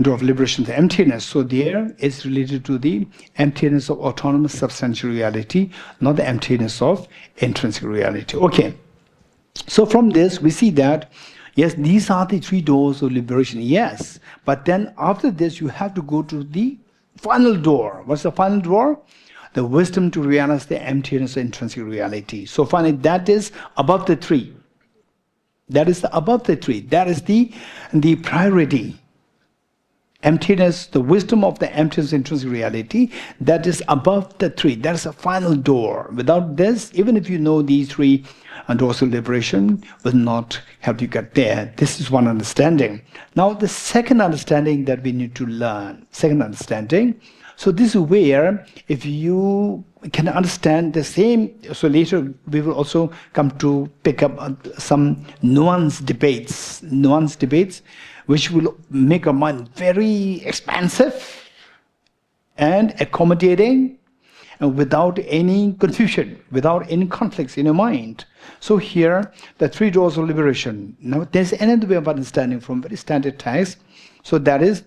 door of liberation, the emptiness. So there is related to the emptiness of autonomous substantial reality, not the emptiness of intrinsic reality. Okay. So from this we see that, yes, these are the 3 doors of liberation, yes. But then after this you have to go to the final door. What's the final door? The wisdom to realize the emptiness of intrinsic reality. So finally that is above the 3. That is above the 3. That is the priority. Emptiness, the wisdom of the emptiness of intrinsic reality, that is above the 3. That is a final door. Without this, even if you know these 3 doors of liberation, will not help you get there. This is one understanding. Now the second understanding that we need to learn. Second understanding. So this is where, if you can understand the same, so later we will also come to pick up some nuanced debates, which will make our mind very expansive and accommodating, and without any confusion, without any conflicts in your mind. So here, the 3 doors of liberation. Now there's another way of understanding from very standard text. So that is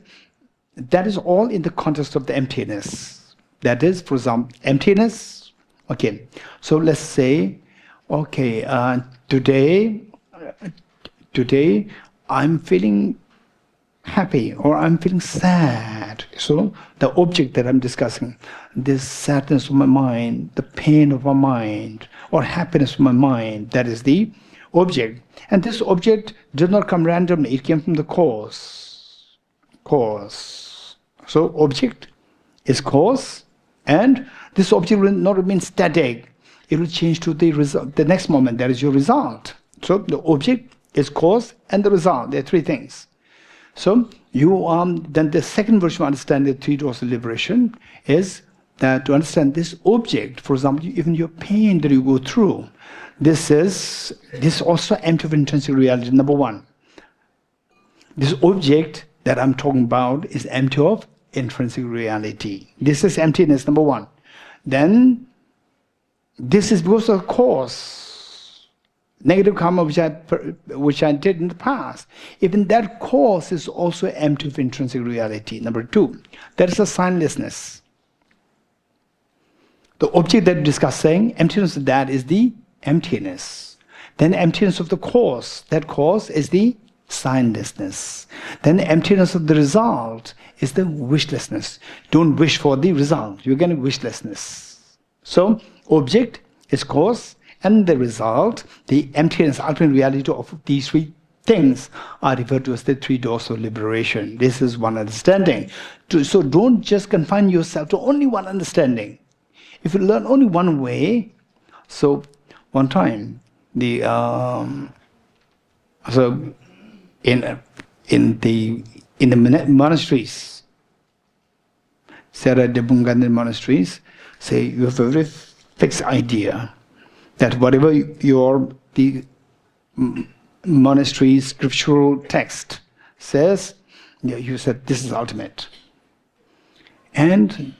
all in the context of the emptiness. That is, for example, emptiness, Okay, so let's say, okay, today I'm feeling happy or I'm feeling sad. So the object that I'm discussing, this sadness of my mind, the pain of my mind, or happiness of my mind, that is the object. And this object did not come randomly, it came from the cause. Cause. So object is cause, and this object will not remain static. It will change to the result, the next moment, that is your result. So the object is cause and the result. There are three things. So you then the second version of understanding the three doors of liberation is that to understand this object, for example, even your pain that you go through, this is also empty of intrinsic reality, number one. This object that I'm talking about is empty of intrinsic reality. This is emptiness, number one. Then this is because of cause. Negative karma which I did in the past. Even that cause is also empty of intrinsic reality. Number two, there is a signlessness. The object that we're discussing, emptiness of that is the emptiness. Then emptiness of the cause, that cause is the signlessness. Then the emptiness of the result is the wishlessness. Don't wish for the result, you're getting wishlessness. So object is cause, and the result, the emptiness, ultimate reality of these three things are referred to as the three doors of liberation. This is one understanding. So don't just confine yourself to only one understanding. If you learn only one way, so one time, so in the monasteries, Sarah Drepung monasteries, say you have a very fixed idea that whatever the monastery's scriptural text says, you said this is ultimate. And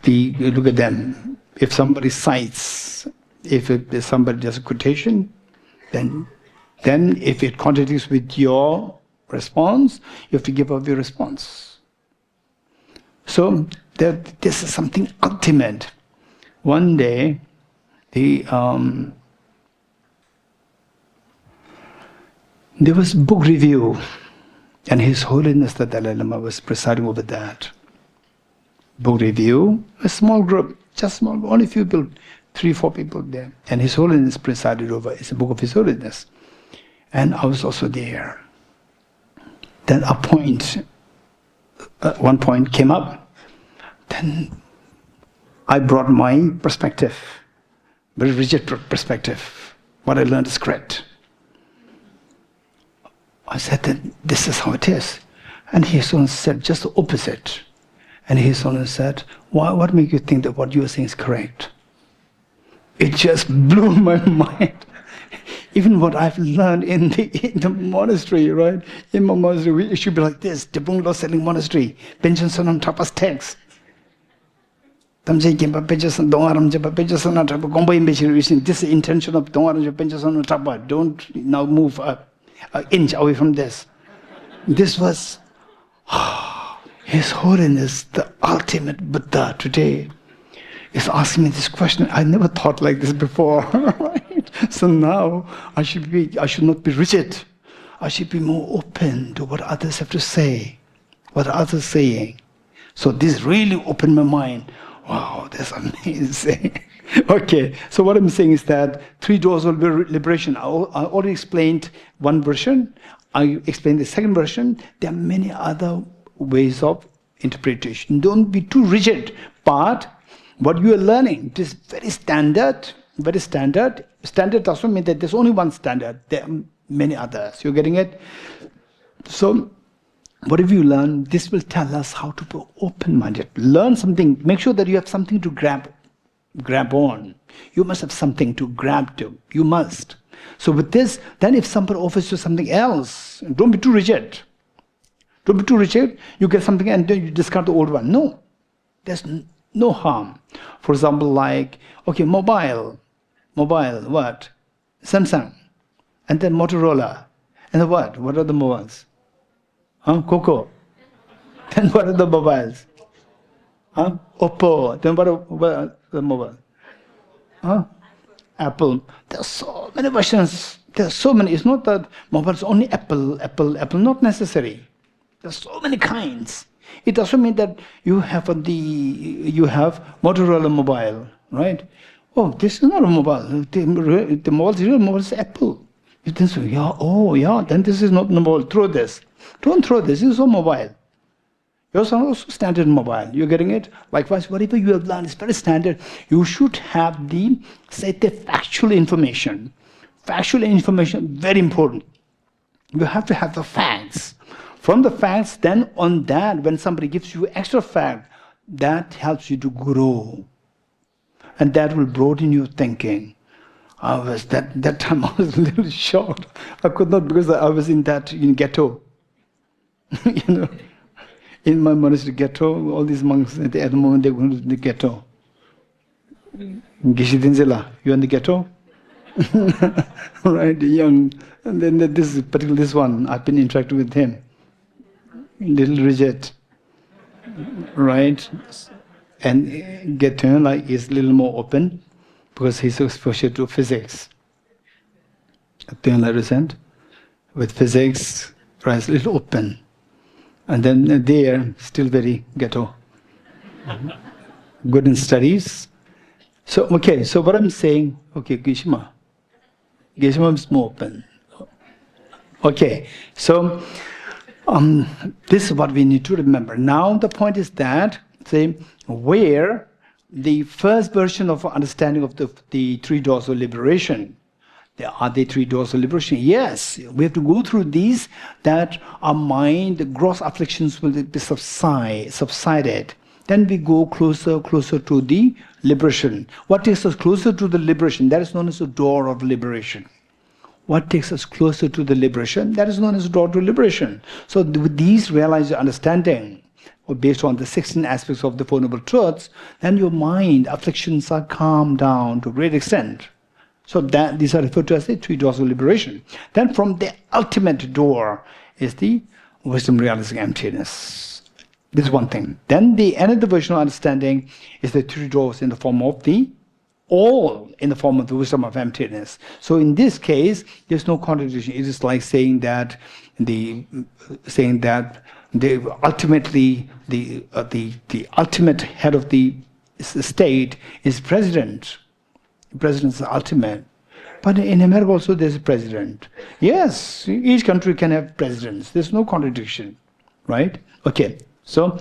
you look at them. If somebody cites, if somebody does a quotation, then if it contradicts with your response, you have to give up your response. So this is something ultimate. One day, there was book review, and His Holiness the Dalai Lama was presiding over that. Book review, a small group, just small, only few people, 3-4 people there. And His Holiness presided over, it's a book of His Holiness. And I was also there. Then one point came up. Then I brought my perspective, very rigid perspective. What I learned is correct. I said that this is how it is. And His Holiness said just the opposite. And His Holiness said, what makes you think that what you are saying is correct? It just blew my mind. Even what I've learned in the monastery, right? In my monastery, it should be like this: Drepung Loseling Monastery, Pension Sonam Tapas text. This is the intention of Tapa. Don't now move an inch away from this. This was His Holiness, the ultimate Buddha today, is asking me this question. I never thought like this before. Right? So now I should not be rigid. I should be more open to what others have to say, what others are saying. So this really opened my mind. Wow, that's amazing. Okay, so what I'm saying is that three doors of liberation. I already explained one version. I explained the second version. There are many other ways of interpretation. Don't be too rigid. But what you are learning, it is very standard, very standard. Standard doesn't mean that there's only one standard. There are many others. You're getting it? So whatever you learn, this will tell us how to be open-minded. Learn something. Make sure that you have something to grab on. You must have something to grab to. You must. So with this, then if somebody offers you something else, don't be too rigid. Don't be too rigid. You get something and then you discard the old one. No. There's no harm. For example, like, okay, mobile, what? Samsung. And then Motorola. And then what? What are the mobiles? Coco. Then what are the mobiles? Oppo. Then what are the mobiles? Huh? Apple. There are so many versions. There are so many. It's not that mobile is only Apple. Not necessary. There are so many kinds. It doesn't mean that you have Motorola mobile, right? Oh, this is not a mobile. The real mobile is Apple. You then say, then this is not mobile. Throw this. Don't throw this. This is a mobile. Yours are also standard mobile. You're getting it? Likewise, whatever you have learned is very standard. You should have the factual information. Factual information, very important. You have to have the facts. From the facts, then on that, when somebody gives you extra fact, that helps you to grow. And that will broaden your thinking. That time I was a little shocked. I could not, because I was in ghetto. In my monastery ghetto, all these monks at the moment they're going to the ghetto. Geshe, you're in the ghetto? Right, young. And then this one, I've been interacting with him. Little rigid. Right? And ghetto is a little more open because he's exposure to physics. With physics, right, it's a little open. And then they are still very ghetto. Good in studies. So what I'm saying, Geshe is more open. Okay, so this is what we need to remember. Now the point is that, where the first version of understanding of the three doors of liberation, are the three doors of liberation? Yes, we have to go through these, that our mind, the gross afflictions will be subsided. Then we go closer to the liberation. What takes us closer to the liberation? That is known as the door of liberation. What takes us closer to the liberation? That is known as the door to liberation. So with these realized understanding, or based on the 16 aspects of the Four Noble Truths, then your mind, afflictions are calmed down to a great extent. So these are referred to as the three doors of liberation. Then from the ultimate door is the wisdom realizing emptiness. This is one thing. Then the another version of understanding is the three doors in the form of the wisdom of emptiness. So in this case, there's no contradiction. It is like saying that ultimately the ultimate head of the state is president. The president is the ultimate. But in America also there's a president. Yes, each country can have presidents. There's no contradiction, right? Okay, so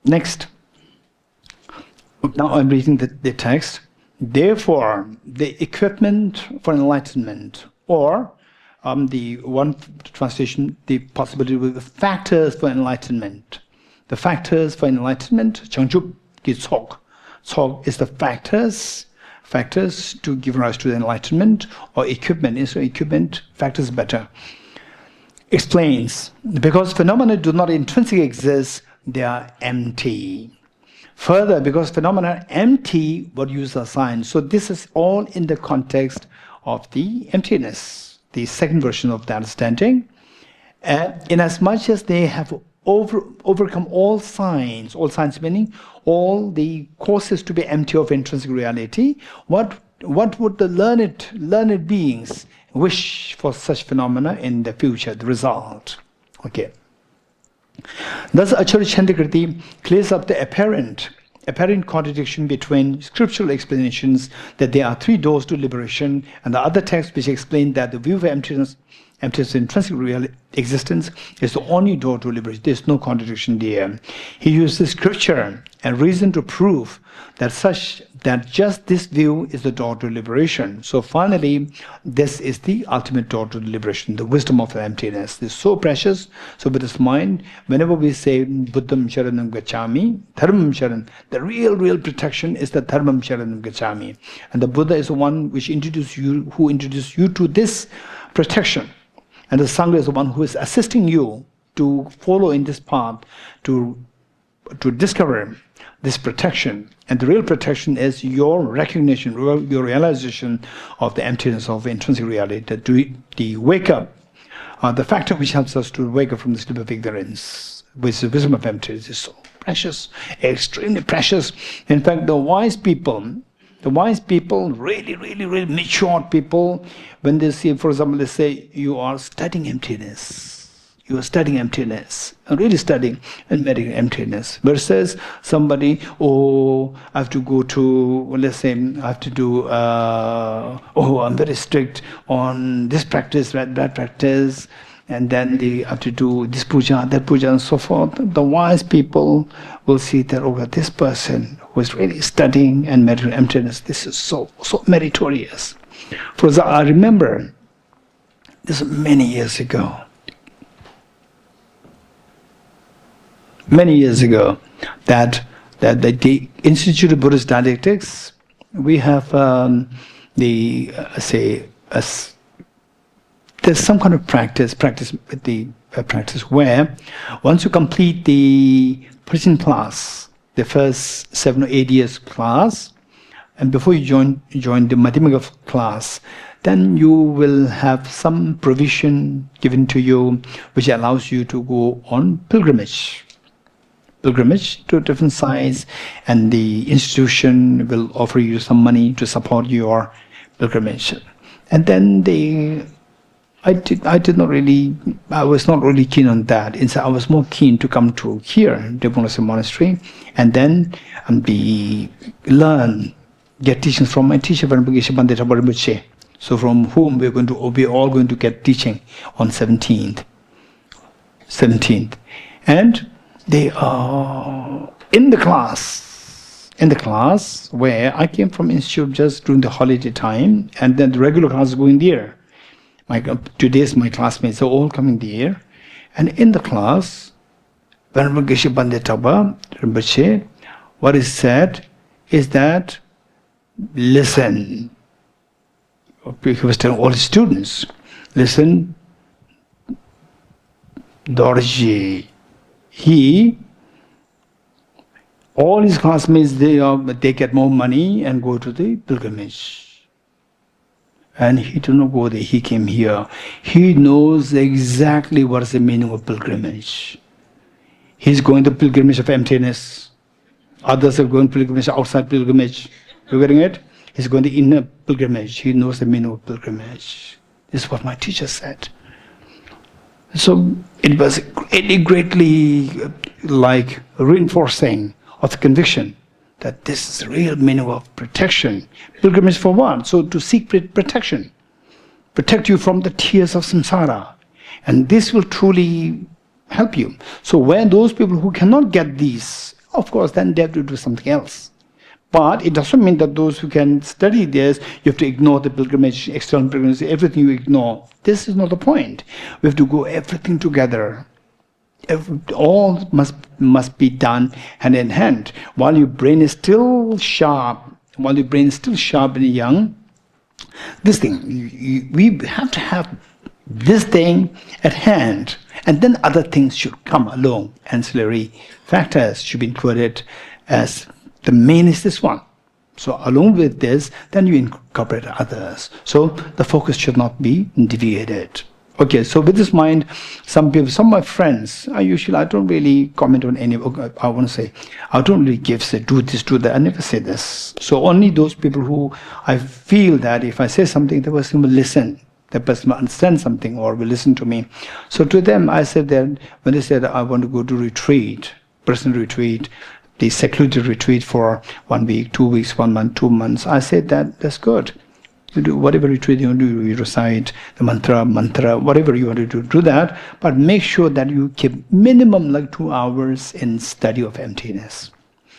next. Now I'm reading the text. Therefore, the equipment for enlightenment, or the one translation, the possibility with the factors for enlightenment. The factors for enlightenment, Changchup ki Tsok. Tsok is the factors to give rise to the enlightenment, or equipment. So equipment, factors better. Explains, because phenomena do not intrinsically exist, they are empty. Further, because phenomena are empty, what use are signs? So this is all in the context of the emptiness, the second version of the understanding. Inasmuch as they have overcome all signs meaning all the causes to be empty of intrinsic reality, what would the learned beings wish for such phenomena in the future, the result? Okay. Thus, Acharya Chandrakriti clears up the apparent contradiction between scriptural explanations that there are three doors to liberation and the other texts which explain that the view of emptiness intrinsic existence is the only door to liberation. There is no contradiction there. He uses scripture and reason to prove that just this view is the door to liberation. So finally, this is the ultimate door to liberation, the wisdom of the emptiness. This is so precious. So with this mind, whenever we say Buddham Sharanam Gacchami, Dharmam Sharan, the real protection is the Dharmam Sharanam Gacchami. And the Buddha is the one who introduced you to this protection. And the Sangha is the one who is assisting you to follow in this path, to discover this protection. And the real protection is your recognition, your realization of the emptiness of intrinsic reality, the wake up, the factor which helps us to wake up from the sleep of ignorance, which is the wisdom of emptiness, is so precious, extremely precious. In fact, the wise people, The wise people, really, really, really mature people, when they say, for example, they say, you are studying emptiness. You are studying emptiness, really studying and meditating emptiness. Versus somebody, oh, I have to go to, let's say, I have to do, I'm very strict on this practice, that practice, and then they have to do this puja, that puja, and so forth. The wise people will see that, oh, this person who is really studying and meditating emptiness, this is so meritorious. For example, I remember this many years ago, that the Institute of Buddhist Dialectics, we have there's some kind of practice where once you complete the prison class, the first 7 or 8 years class, and before you join the Madhyamaka class, then you will have some provision given to you which allows you to go on pilgrimage to different sites, and the institution will offer you some money to support your pilgrimage. And then I was not really keen on that. Instead, I was more keen to come to here, Drepung Loseling Monastery, and then get teachings from my teacher, Geshe Rinpoche. So from whom we're all going to get teaching on 17th. And they are in the class where I came from institute just during the holiday time, and then the regular class is going there. Today's my classmates are all coming there, and in the class, Venerable Geshe Rinpoche, what is said is that, listen. He was telling all his students, listen, Dorji, all his classmates, they get more money and go to the pilgrimage. And he did not go there, he came here. He knows exactly what is the meaning of pilgrimage. He's going to pilgrimage of emptiness. Others are going pilgrimage outside pilgrimage. You getting it? He's going to inner pilgrimage. He knows the meaning of pilgrimage. This is what my teacher said. So it was greatly like reinforcing of the conviction that this is the real meaning of protection. Pilgrimage for what? So to seek protection. Protect you from the tears of samsara. And this will truly help you. So when those people who cannot get these, of course, then they have to do something else. But it doesn't mean that those who can study this, you have to ignore the pilgrimage, external pilgrimage, everything you ignore. This is not the point. We have to go everything together. All must be done hand in hand. While your brain is still sharp, and young, this thing, we have to have this thing at hand. And then other things should come along. Ancillary factors should be included as the main is this one. So along with this, then you incorporate others. So the focus should not be deviated. Okay, so with this mind, some of my friends, I don't really comment on any, I want to say, I don't really give, say, do this, do that. I never say this. So only those people who I feel that if I say something, the person will listen. The person will understand something or will listen to me. So to them, I said that when they said, I want to go to retreat, personal retreat, the secluded retreat for 1 week, 2 weeks, 1 month, 2 months, I said that's good. You do whatever retreat you want to do, you recite the mantra, whatever you want to do that, but make sure that you keep minimum like 2 hours in study of emptiness.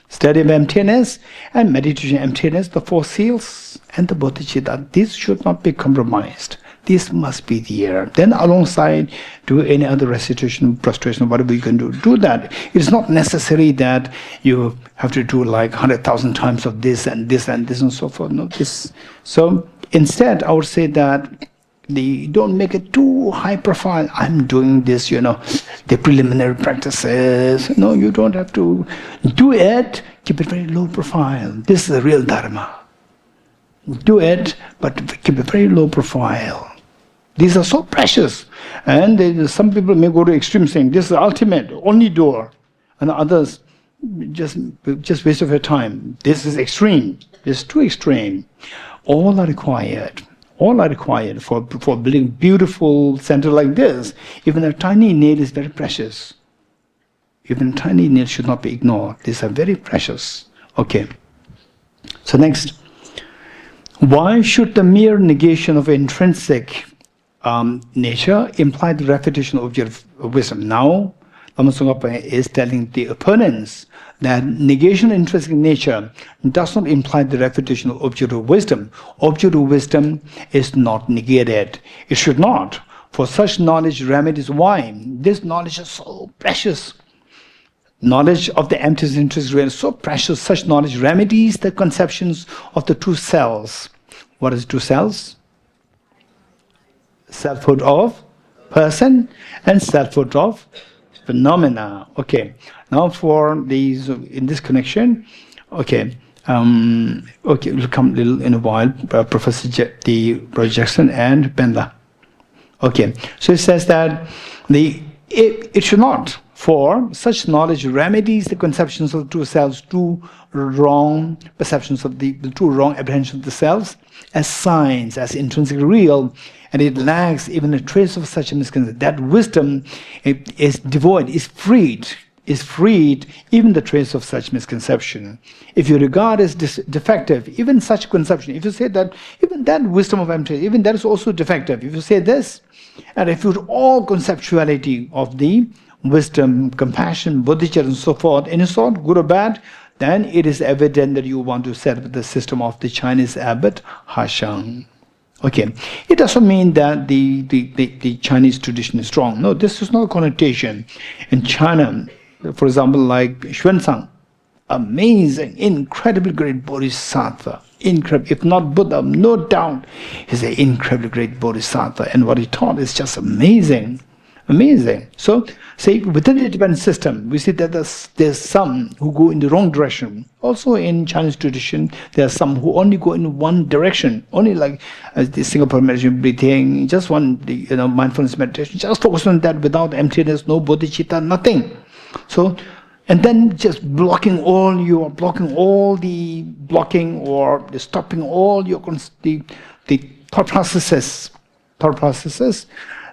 Study of emptiness and meditation emptiness, the 4 seals and the bodhicitta, these should not be compromised. This must be there. Then alongside, do any other recitation, prostration, whatever you can do that. It's not necessary that you have to do like 100,000 times of this and this and this and so forth. No, this. So instead, I would say that don't make it too high profile. I'm doing this, the preliminary practices. No, you don't have to do it. Keep it very low profile. This is the real Dharma. Do it, but keep it very low profile. These are so precious. And some people may go to extreme saying, this is the ultimate, only door. And others, just waste of your time. This is extreme. It's too extreme. All are required. All are required for building beautiful center like this. Even a tiny nail is very precious. Even tiny nail should not be ignored. These are very precious. Okay. So next, why should the mere negation of intrinsic nature imply the refutation of object of wisdom? Now, Lama Tsongkhapa is telling the opponents that negation of intrinsic nature does not imply the refutation of object of wisdom. Object of wisdom is not negated. It should not. For such knowledge remedies why? This knowledge is so precious. Knowledge of the emptiness and intrinsic reality is so precious. Such knowledge remedies the conceptions of the two selves. What is two selves? Selfhood of person and selfhood of phenomena. Okay. Now for these in this connection, okay. Okay, we'll come a little in a while. Professor Jackson and Benla. Okay. So it says that it should not. For such knowledge remedies the conceptions of the two selves, two wrong perceptions of the two wrong apprehensions of the selves as signs, as intrinsically real, and it lacks even a trace of such a misconception. That wisdom is devoid, is freed, even the trace of such misconception. If you regard as defective, even such conception, if you say that even that wisdom of emptiness, even that is also defective, if you say this, and refute all conceptuality of the wisdom, compassion, bodhicitta, and so forth, any sort, good or bad, then it is evident that you want to set up the system of the Chinese abbot Hashang. Okay, it doesn't mean that the Chinese tradition is strong. No, this is not a connotation. In China, for example, like Xuanzang, amazing, incredibly great bodhisattva. Incredible, if not Buddha, no doubt, he's an incredibly great bodhisattva, and what he taught is just amazing. Amazing. So, say within the Tibetan system, we see that there's some who go in the wrong direction. Also in Chinese tradition, there are some who only go in one direction, only like the Singapore meditation, breathing, just one, mindfulness meditation, just focus on that without emptiness, no bodhicitta, nothing. So, and then just stopping all your the thought processes.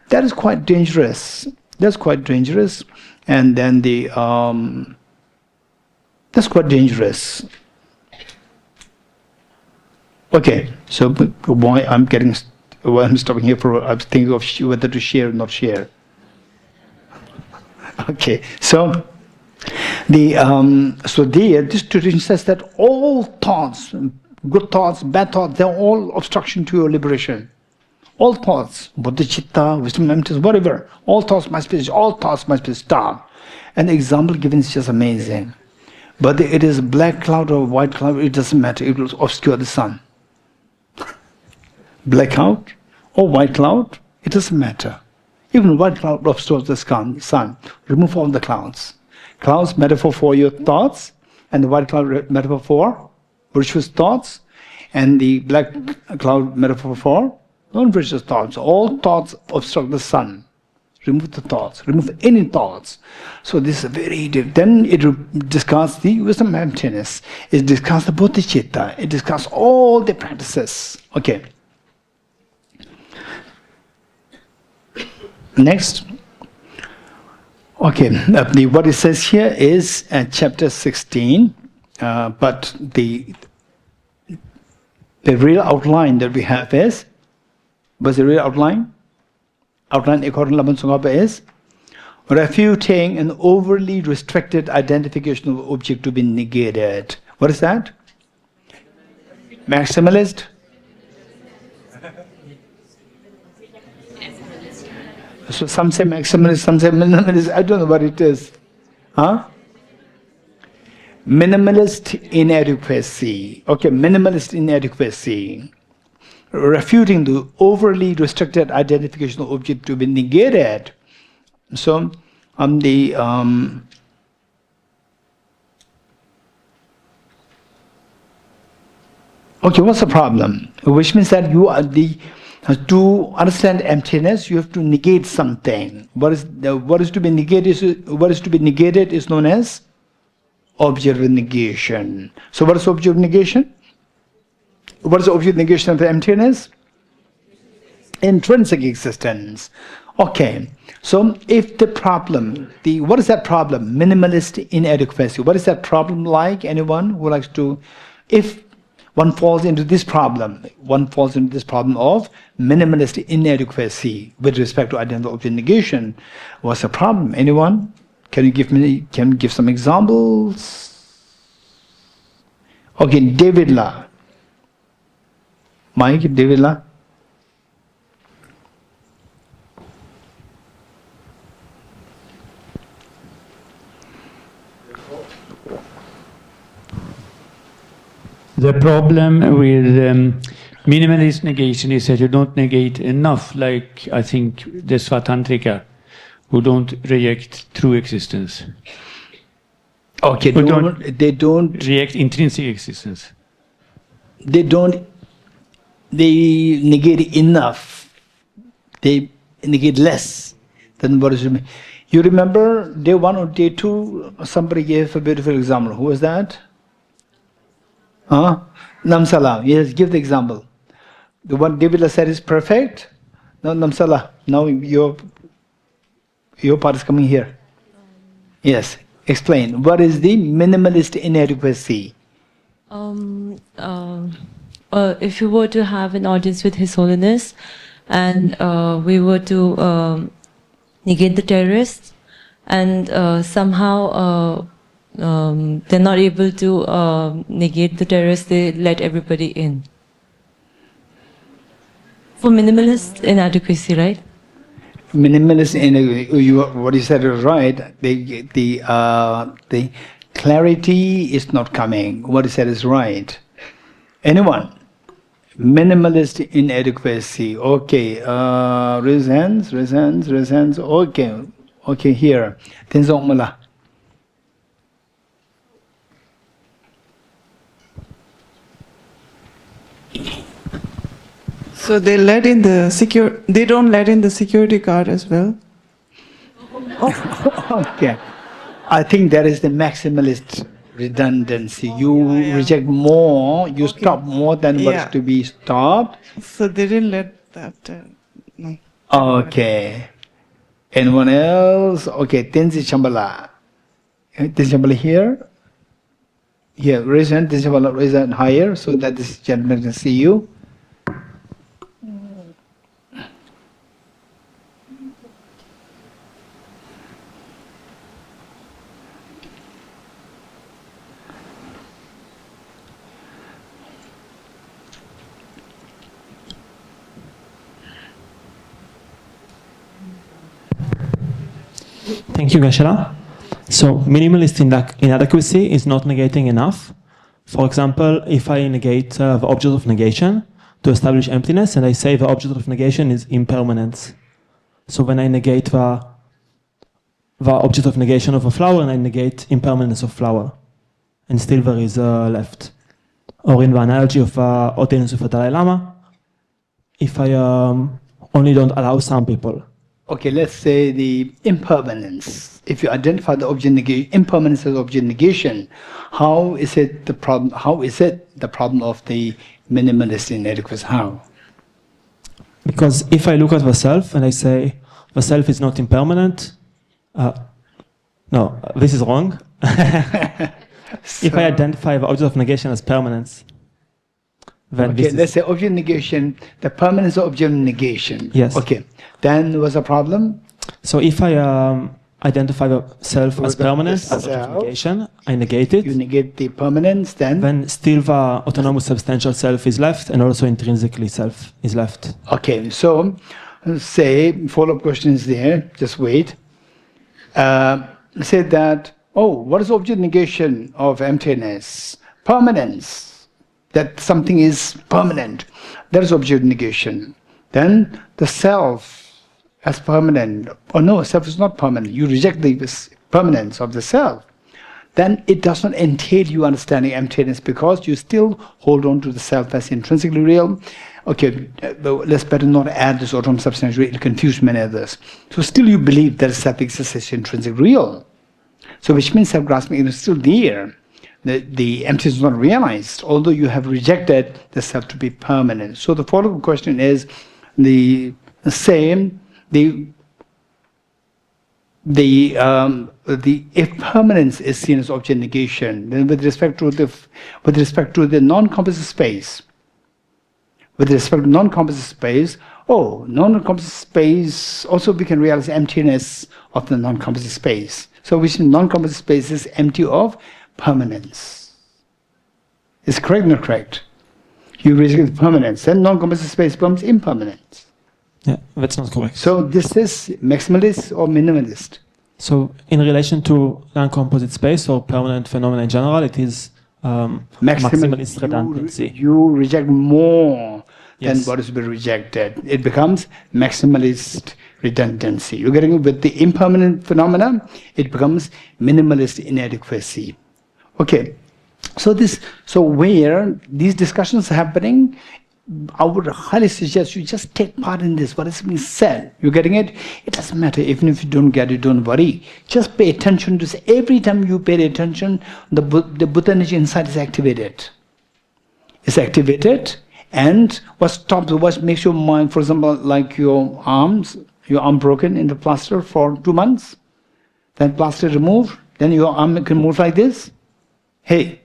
That is quite dangerous. That's quite dangerous. And then that's quite dangerous. Okay, so why I'm stopping here I'm thinking of whether to share or not share. Okay, so this tradition says that all thoughts, good thoughts, bad thoughts, they're all obstruction to your liberation. All thoughts, bodhicitta, wisdom, emptiness, whatever, all thoughts must be stopped. And the example given is just amazing. But it is a black cloud or white cloud, it doesn't matter, it will obscure the sun. Black cloud or white cloud, it doesn't matter. Even white cloud obscures the sun. Remove all the clouds. Clouds, metaphor for your thoughts, and the white cloud, metaphor for virtuous thoughts, and the black cloud, metaphor for non-virtuous thoughts. All thoughts obstruct the sun. Remove the thoughts. Remove any thoughts. So this is very deep. Then it discusses the wisdom of emptiness. It discusses the bodhicitta. It discusses all the practices. Okay. Next. Okay. What it says here is chapter 16. But the real outline that we have is, what's the real outline? Outline according to Lama Tsongkhapa is refuting an overly restricted identification of object to be negated. What is that? Maximalist? So some say maximalist, some say minimalist. I don't know what it is. Huh? Minimalist inadequacy. Okay, minimalist inadequacy. Refuting the overly restricted identification of object to be negated. So, okay, what's the problem? Which means that you are to understand emptiness, you have to negate something. What is to be negated is known as object of negation. So, what is object of negation? What is the object negation of the emptiness? Intrinsic existence. Okay, so if the problem, what is that problem? Minimalist inadequacy. What is that problem like? Anyone who likes to, if one falls into this problem, of minimalist inadequacy with respect to identical object negation, what's the problem? Anyone? Can you give some examples? Okay, David La. Mike, David La. The problem with minimalist negation is that you don't negate enough, like I think the Svatantrika, who don't reject true existence. Okay, they don't reject intrinsic existence. They negate enough. They negate less than what is remaining. You remember day 1 or day 2, somebody gave a beautiful example. Who was that? Namsala. Yes, give the example. The one David said is perfect. No, Namsala. Now your part is coming here. Yes, explain. What is the minimalist inadequacy? If you were to have an audience with His Holiness, and we were to negate the terrorists, and somehow they're not able to negate the terrorists, they let everybody in. For minimalist inadequacy, right? Minimalist inadequacy, what you said is right. The clarity is not coming. What you said is right. Anyone? Minimalist inadequacy. Okay. Raise hands. Okay, here. Tenzong Mala. So they let in the they don't let in the security guard as well. Okay. I think that is the maximalist redundancy. You reject more, you stop more than what's to be stopped. So they didn't let that. No. Okay. Anyone else? Okay, Tenzi Chambala. Tenzi Chambala here. Here, raise hand. Tenzi Chambala, raise hand higher so that this gentleman can see you. Thank you, Geshe. So, minimalist inadequacy is not negating enough. For example, if I negate the object of negation to establish emptiness, and I say the object of negation is impermanence. So when I negate the object of negation of a flower, and I negate impermanence of flower, and still there is left. Or in the analogy of ordinance of a Dalai Lama, if I only don't allow some people. Okay, let's say the impermanence. If you identify the object negation, impermanence as object negation, how is it the problem? How is it the problem of the minimalist inadequacy? How? Because if I look at the self and I say the self is not impermanent, no, this is wrong. If I identify the object of negation as permanence, then okay, let's say object negation, the permanence of object negation. Yes. Okay, then what's the problem? So if I identify the self as permanence, as object of negation, I negate it. You negate the permanence, then still the autonomous substantial self is left, and also intrinsically self is left. Okay, so say follow-up question is there. Just wait. Say that. Oh, what is object negation of emptiness? Permanence. That something is permanent. That is object negation. Then the self as permanent. Oh no, self is not permanent. You reject the permanence of the self. Then it does not entail you understanding emptiness because you still hold on to the self as intrinsically real. Okay, let's better not add this autonomous substantial. It will confuse many others. So still you believe that self exists as intrinsic real. So which means self-grasping is still there. the emptiness is not realized, although you have rejected the self to be permanent. So the follow-up question is the same. If permanence is seen as object negation, then with respect to the non-composite space, non-composite space also we can realize emptiness of the non-composite space. So which non-composite space is empty of permanence. Is correct or not correct? You reject permanence, then non-composite space becomes impermanent. Yeah, that's not correct. So this is maximalist or minimalist? So in relation to non-composite space or permanent phenomena in general, it is maximalist redundancy. You reject more than Yes. what is to be rejected. It becomes maximalist redundancy. You're getting it with the impermanent phenomena, it becomes minimalist inadequacy. Okay, so where these discussions are happening, I would highly suggest you just take part in this, what is being said. You're getting it? It doesn't matter, even if you don't get it, don't worry. Just pay attention to this. Every time you pay attention, the Buddhanature inside is activated. It's activated, and what makes your mind, for example, like your arm broken in the plaster for 2 months, then plaster removed, then your arm can move like this. Hey,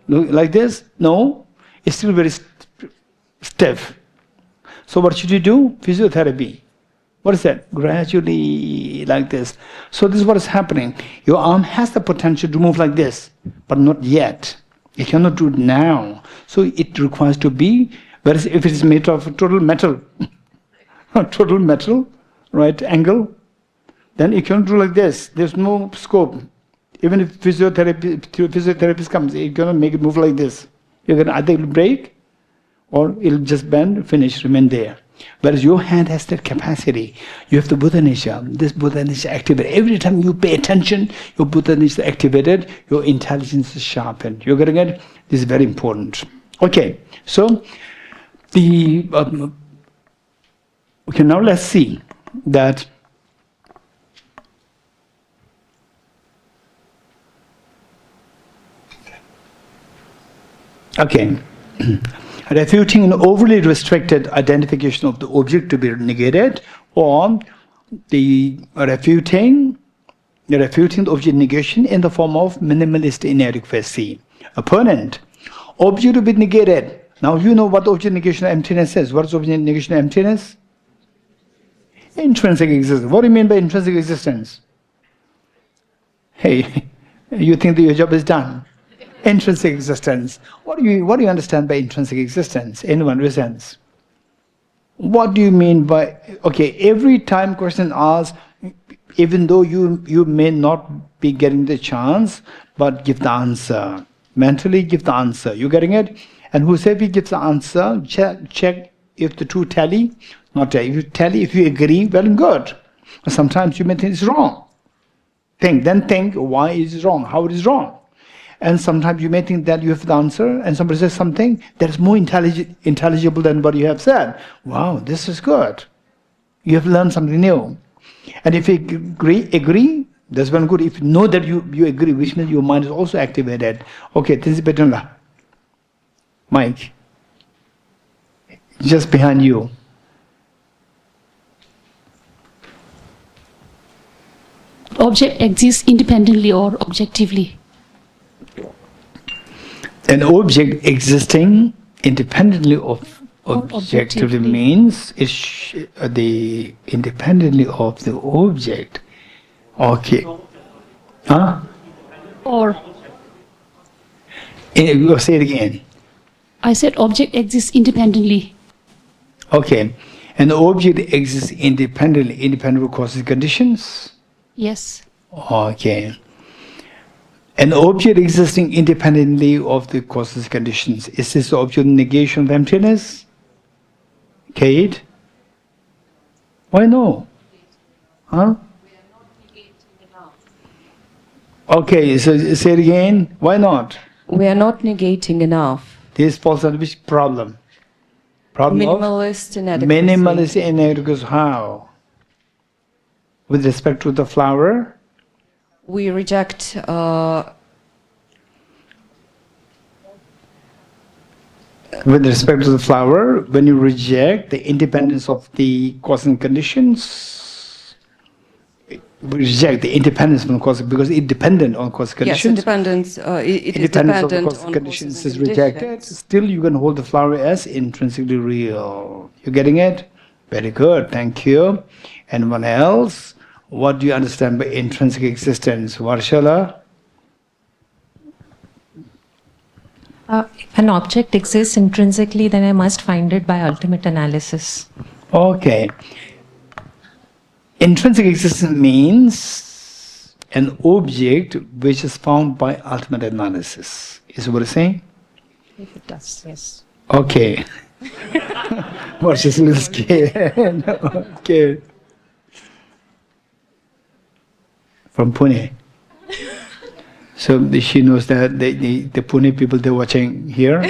look like this? No, it's still very stiff. So what should you do? Physiotherapy. What is that? Gradually like this. So this is what is happening. Your arm has the potential to move like this, but not yet. You cannot do it now. So it requires to be, whereas if it is made of total metal, right angle, then you cannot do like this. There's no scope. Even if physiotherapist comes, you're going to make it move like this. You're going to either break or it'll just bend, finish, remain there. Whereas your hand has that capacity. You have the Buddhanature. This Buddhanature activated. Every time you pay attention, your Buddhanature activated, your intelligence is sharpened. You're getting it? This is very important. Okay, so okay, now let's see that okay. Refuting an overly restricted identification of the object to be negated, or the refuting the object negation in the form of minimalist inadequacy. Opponent, object to be negated. Now you know what object negation of emptiness is. What is object negation of emptiness? Intrinsic existence. What do you mean by intrinsic existence? Hey, you think that your job is done? Intrinsic existence. What do you understand by intrinsic existence? Anyone resents? What do you mean by, okay, every time question asks, even though you may not be getting the chance, but give the answer. Mentally give the answer. You getting it? And whoever gives the answer, check if the two tally, not tally. If you tally, if you agree, well and good. Sometimes you may think it's wrong. Think why is it wrong, how it is wrong. And sometimes you may think that you have the answer, and somebody says something that is more intelligible than what you have said. Wow, this is good. You have learned something new. And if you agree, that's well good. If you know that you agree, which means your mind is also activated. Okay, this is better. Mike, just behind you. Object exists independently or objectively? An object existing independently of objectively means it's the independently of the object. Okay. Huh? Or say it again. I said object exists independently. Okay. An object exists independently, independent of causes and conditions? Yes. Okay. An object existing independently of the causes and conditions. Is this the object negation of emptiness? Kate? Why no? Huh? Okay, so say it again. Why not? We are not negating enough. This falls under which problem? Problem Minimalist of? inadequacy. Minimalist inadequacy. How? With respect to the flower? We reject With respect to the flower, when you reject the independence of the cause and conditions, we reject the independence from the cause because it's dependent on cause and conditions. Yes, independence. It is Independence of the dependent cause and on conditions causes is and rejected. conditions. Still, you can hold the flower as intrinsically real. You getting it? Very good. Thank you. Anyone else? What do you understand by intrinsic existence? Varshala? If an object exists intrinsically, then I must find it by ultimate analysis. Okay. Intrinsic existence means an object which is found by ultimate analysis. Is what it's saying? If it does, yes. Okay. Watch this little scared. Okay. From Pune. So she knows that the Pune people, they're watching here.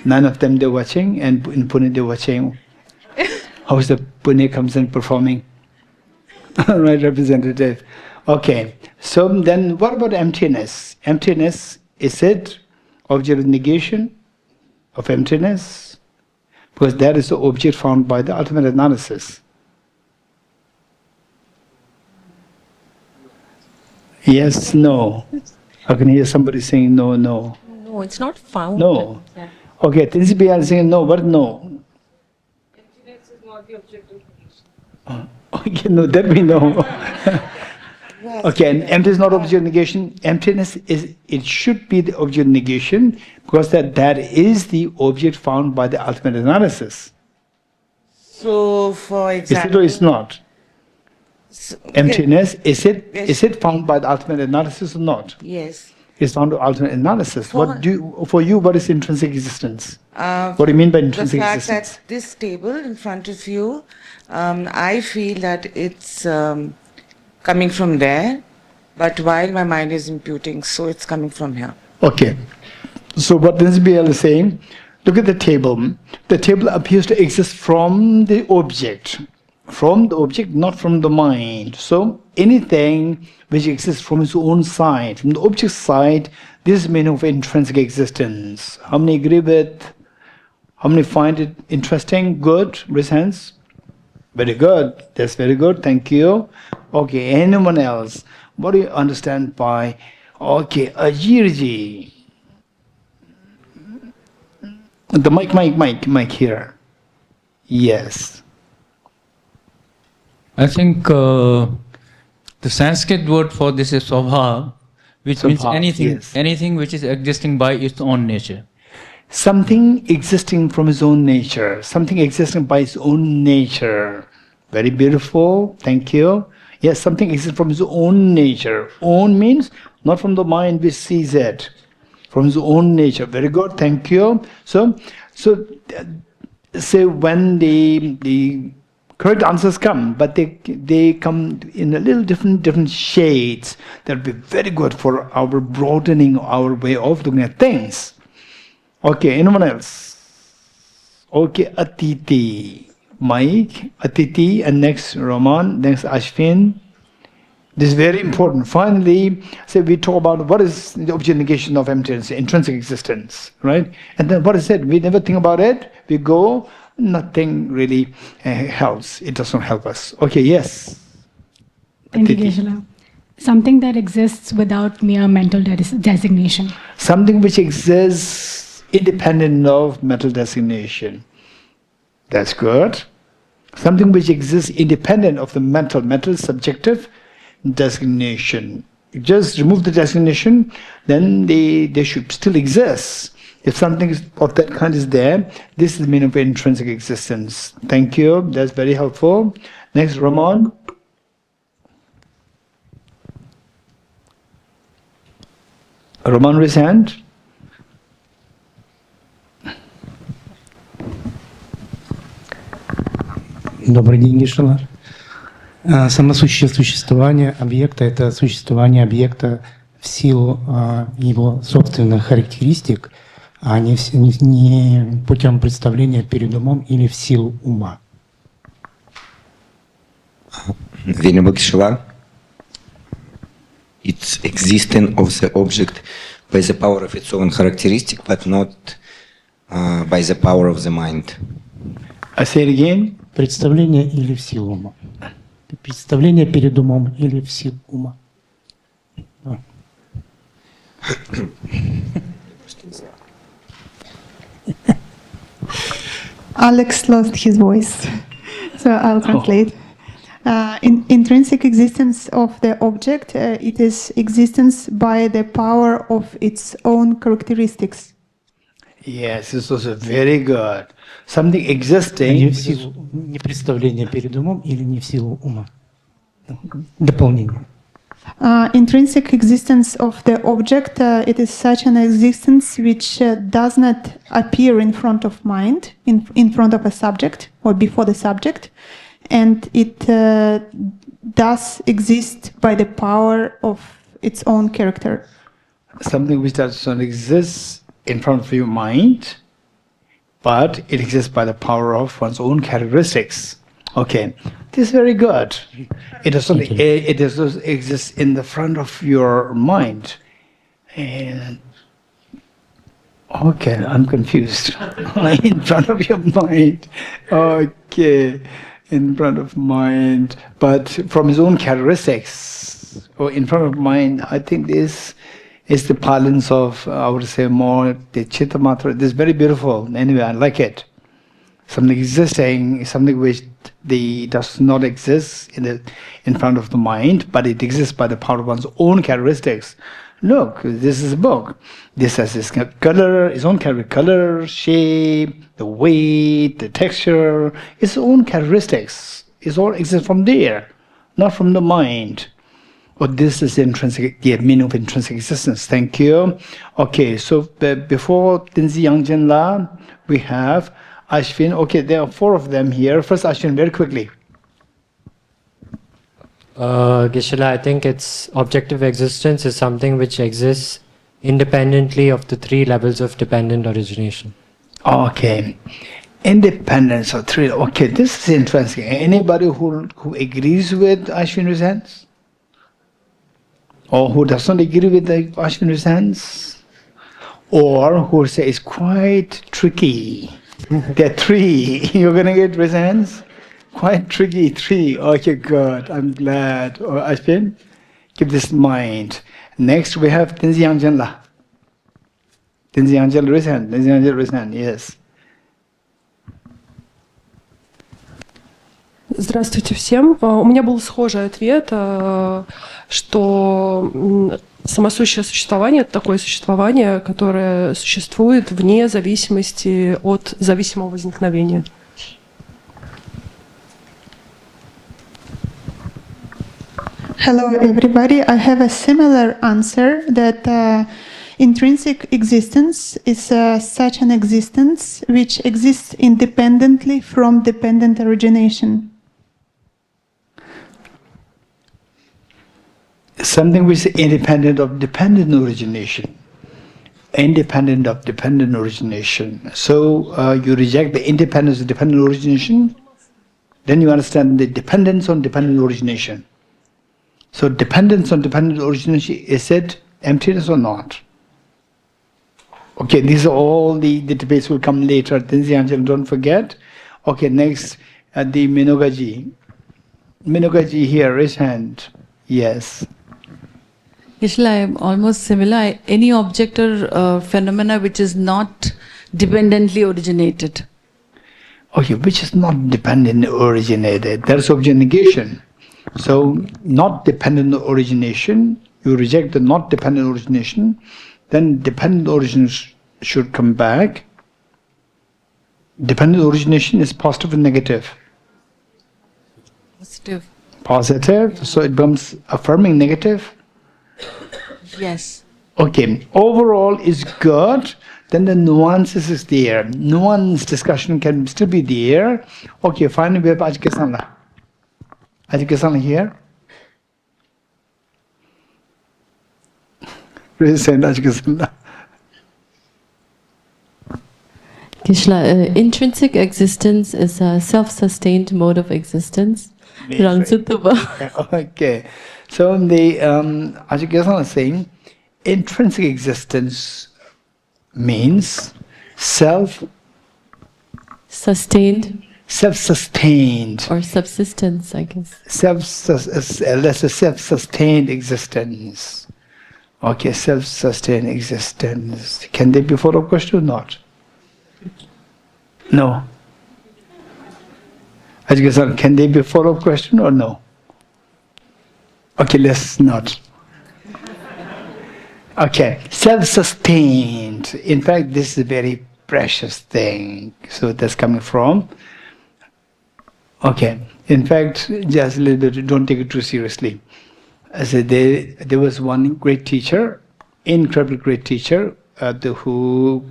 None of them they're watching, and in Pune they're watching. How's the Pune comes in performing? Right, representative. Okay. So then what about emptiness? Emptiness, is it object of negation of emptiness? Because that is the object found by the ultimate analysis. Yes, no. I can hear somebody saying no, no. No, it's not found. No. Yeah. Okay, Tinsipi is saying no, what no? Emptiness is not the object of negation. Okay, no, that we know. Okay, and emptiness is not object of negation. Emptiness is, it should be the object of negation because that is the object found by the ultimate analysis. So, for example, Is it or is not? Emptiness, is it found by the ultimate analysis or not? Yes. It's found by ultimate analysis. For you, what is intrinsic existence? What do you mean by intrinsic the fact existence? that this table in front of you, I feel that it's coming from there, but while my mind is imputing, so it's coming from here. Okay. So what Tinsipi is saying, look at the table. The table appears to exist from the object. From the object, not from the mind. So anything which exists from its own side, from the object side, this is meaning of intrinsic existence. How many agree with? How many find it interesting? Good? Raise hands. Very good. That's very good. Thank you. Okay. Anyone else? What do you understand by? Okay, Ajirji. The mic here. Yes. I think the Sanskrit word for this is swabha, which means anything, yes. anything which is existing by its own nature. Something existing from its own nature. Something existing by its own nature. Very beautiful. Thank you. Yes, something exists from its own nature. Own means not from the mind which sees it. From its own nature. Very good. Thank you. So say when the correct answers come, but they come in a little different shades. That will be very good for our broadening our way of looking at things. Okay, anyone else? Okay, Atiti. Mike, Atiti, and next Roman, next Ashvin. This is very important. Finally, say we talk about what is the object negation of emptiness, intrinsic existence, right? And then what is it? We never think about it. We go, nothing really helps. It doesn't help us. Okay, yes. Thank you, Geshe. Something that exists without mere mental designation. Something which exists independent of mental designation. That's good. Something which exists independent of the mental subjective designation. You just remove the designation, then they should still exist. If something of that kind is there, this is the meaning of intrinsic existence. Thank you. That's very helpful. Next, Ramon. Ramon, raise hand. Добрый день, Гешелар. Само существование объекта – это существование объекта в силу его собственных характеристик, а не путем представления перед умом или в силу ума. Venerable Geshe, it's existence of the object by the power of its own characteristic, but not by the power of the mind. I say it again. Представление или в силу ума? Представление перед умом или в силу ума? Alex lost his voice, so I'll translate. Intrinsic existence of the object, it is existence by the power of its own characteristics. Yes, this was very good. Something existing. Не в силу, не представление перед умом или не в силу ума? Дополнение. Intrinsic existence of the object, it is such an existence which does not appear in front of mind, in front of a subject or before the subject, and it does exist by the power of its own character. Something which does not exist in front of your mind, but it exists by the power of one's own characteristics. Okay, this is very good. It does not exist in the front of your mind. And okay, I'm confused. In front of your mind. Okay, in front of mind, but from his own characteristics. Or in front of mind, I think this is the parlance of, I would say, more the Chitta Matra. This is very beautiful. Anyway, I like it. Something existing is something which does not exist in front of the mind, but it exists by the power of one's own characteristics. Look, this is a book. This has its color, its own color, shape, the weight, the texture, its own characteristics. It all exists from there, not from the mind. Oh, this is intrinsic, the meaning of intrinsic existence. Thank you. Okay, so before Tenzi Yangchen La, we have Ashwin. Okay, there are 4 of them here. First, Ashwin, very quickly. Geshe, I think it's objective existence is something which exists independently of the 3 levels of dependent origination. Okay, independence of 3. Okay, this is interesting. Anybody who agrees with Ashwin's hands? Or who does not agree with the Ashwin's hands? Or who say it's quite tricky? There are 3. You're going to get resonance? Quite tricky, 3. Okay, good. I'm glad. Oh, Ashwin, keep this in mind. Next, we have Tenzi Yangchen La. Tenzi Yangchen, raise hand. Tenzi Yangchen, raise hand. Yes. Здравствуйте всем. У меня был схожий ответ, что самосущее существование – это такое существование, которое существует вне зависимости от зависимого возникновения. Hello, everybody. I have a similar answer that intrinsic existence is such an existence which exists independently from dependent origination. Something which is independent of dependent origination. Independent of dependent origination. So you reject the independence of dependent origination, then you understand the dependence on dependent origination. So dependence on dependent origination, is it emptiness or not? Okay, these are all the debates will come later. Tenzi Yangchen, don't forget. Okay, next, the Minogaji. Minogaji here, raise hand. Yes. Geshe, I'm almost similar. Any object or phenomena which is not dependently originated. Okay, which is not dependently originated. There's object negation. So, not dependent origination, you reject the not dependent origination, then dependent origin should come back. Dependent origination is positive and negative. Positive. Positive, so it becomes affirming negative. Yes. Okay, overall is good, then the nuances is there. Nuance discussion can still be there. Okay, finally we have Ajikasanla. Ajikasanla here. Raise hand, Ajikasanla. Geshe, intrinsic existence is a self-sustained mode of existence. Okay, so the Ajikasanla is saying intrinsic existence means Sustained. Self-sustained. Or subsistence, I guess. Let's say self-sustained existence. Okay, self-sustained existence. Can they be follow-up question or not? No. Can they be follow-up question or no? Okay, let's not. Okay, self-sustained. In fact, this is a very precious thing. So that's coming from. Okay, in fact, just a little bit, don't take it too seriously. I said there was one great teacher, incredible great teacher, who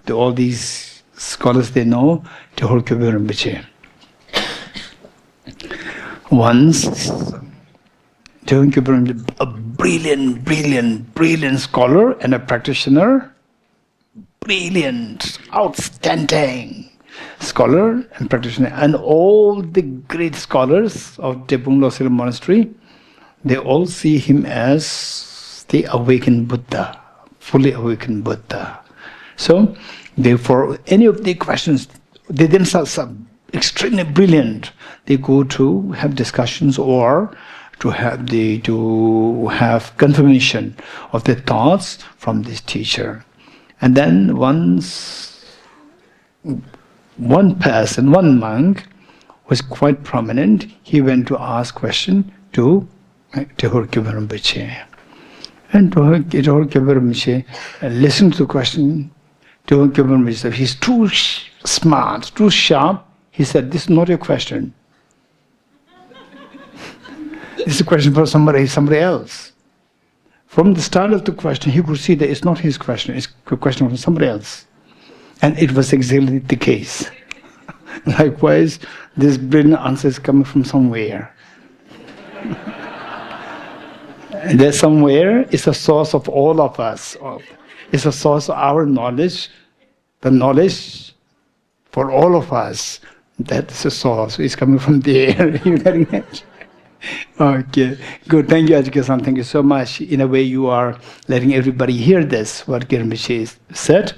all these scholars they know, Dorji Rinpoche. Once, Dorji Rinpoche, a brilliant scholar and a practitioner, brilliant, outstanding scholar and practitioner, and all the great scholars of Drepung Loseling Monastery, they all see him as the awakened Buddha, fully awakened Buddha. So, therefore, any of the questions, they themselves are extremely brilliant. They go to have discussions or to have confirmation of their thoughts from this teacher. And then once one person, one monk, was quite prominent. He went to ask question to Dorji Rinpoche. And Dorji Rinpoche listened to the question. Dorji Rinpoche said, he's too smart, too sharp. He said, this is not your question. This is a question for somebody else. From the start of the question, he could see that it's not his question, it's a question from somebody else. And it was exactly the case. Likewise, this brilliant answer is coming from somewhere. And that somewhere is a source of all of us. It's a source of our knowledge, the knowledge for all of us. That's the source. It's coming from there. You getting it? Okay, good. Thank you, Ajika-san. Thank you so much. In a way, you are letting everybody hear this, what Rinpoche said.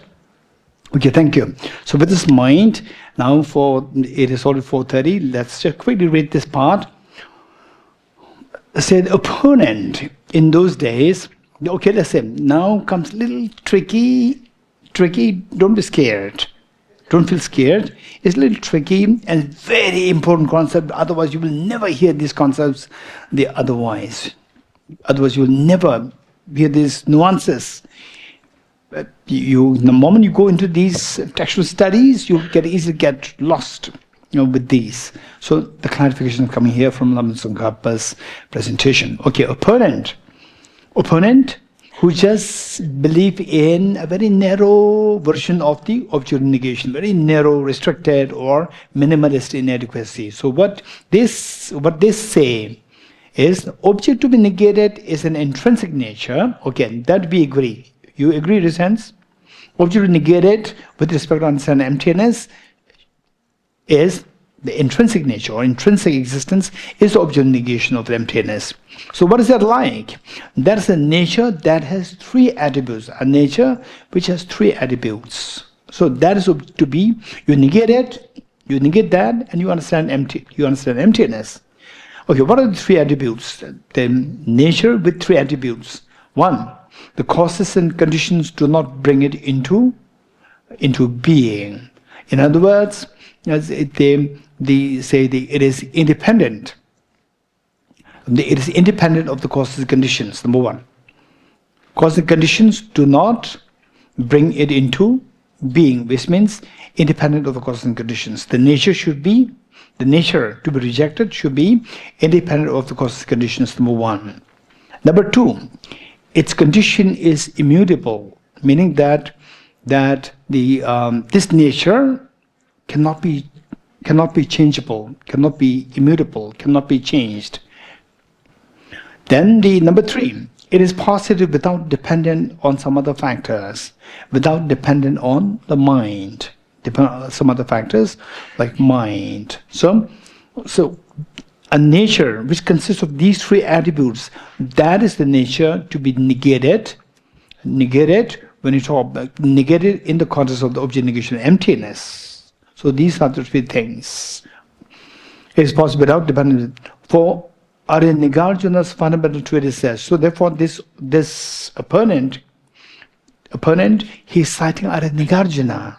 Okay, thank you. So with this mind, now it is already 4:30. Let's just quickly read this part. Say the opponent in those days. Okay, let's say now comes a little tricky. Don't be scared. Don't feel scared. It's a little tricky and very important concept. Otherwise, you will never hear these concepts. Otherwise, you will never hear these nuances. The moment you go into these textual studies, you easily get lost, with these. So the clarification is coming here from Lama Tsongkhapa's presentation. Okay, opponent who just believe in a very narrow version of the object negation, very narrow, restricted, or minimalist inadequacy. So what they say is object to be negated is an intrinsic nature. Okay, that we agree. You agree in a sense? Object negated with respect to understanding emptiness is the intrinsic nature or intrinsic existence is the object negation of the emptiness. So what is that like? That is a nature that has three attributes. A nature which has three attributes. So that is to be, you negate it, you negate that, and you understand emptiness. Okay, what are the three attributes? The nature with three attributes. One, the causes and conditions do not bring it into being. In other words, it is independent. It is independent of the causes and conditions, number one. Causes and conditions do not bring it into being, which means independent of the causes and conditions. The nature to be rejected should be independent of the causes and conditions, number one. Number two, its condition is immutable, meaning that this nature cannot be changeable, cannot be immutable, cannot be changed. Then the number three, it is positive without dependent on some other factors, without dependent on the mind, depend on some other factors like mind. So a nature which consists of these three attributes, that is the nature to be negated when you talk about negated in the context of the object negation emptiness. So these are the three things. It is possible without dependence. For Arya Nagarjuna's fundamental treatise says, so therefore this opponent, he's citing Arya Nagarjuna.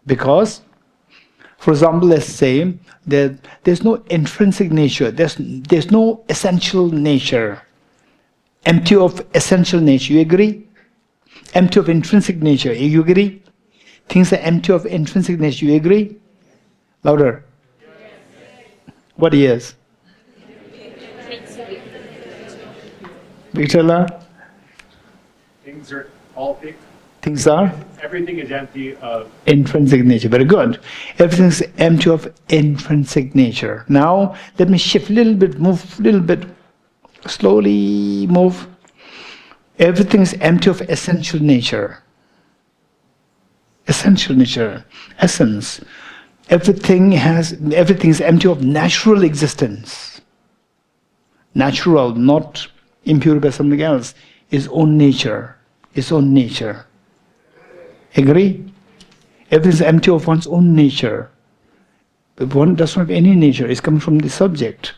Because, for example, let's say that there's no intrinsic nature, there's no essential nature, empty of essential nature, you agree? Empty of intrinsic nature, you agree? Things are empty of intrinsic nature, you agree? Louder. What is? Victoria? Things are all Things are? Everything is empty of intrinsic nature. Very good. Everything is empty of intrinsic nature. Now, let me shift a little bit, move a little bit, slowly move. Everything is empty of essential nature. Essential nature, essence. Everything is empty of natural existence. Natural, not imputed by something else. Its own nature. Its own nature. Agree? Everything is empty of one's own nature. But one does not have any nature. It's coming from the subject.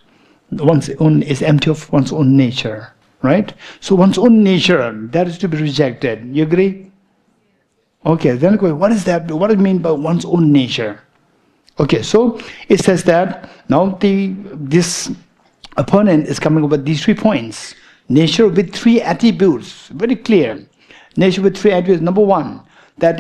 One's own is empty of one's own nature. Right? So one's own nature, that is to be rejected. You agree? Okay, then what is that? What does it mean by one's own nature? Okay, so it says that now this opponent is coming up with these 3 points. Nature with 3 attributes, very clear. Nature with 3 attributes. Number 1, that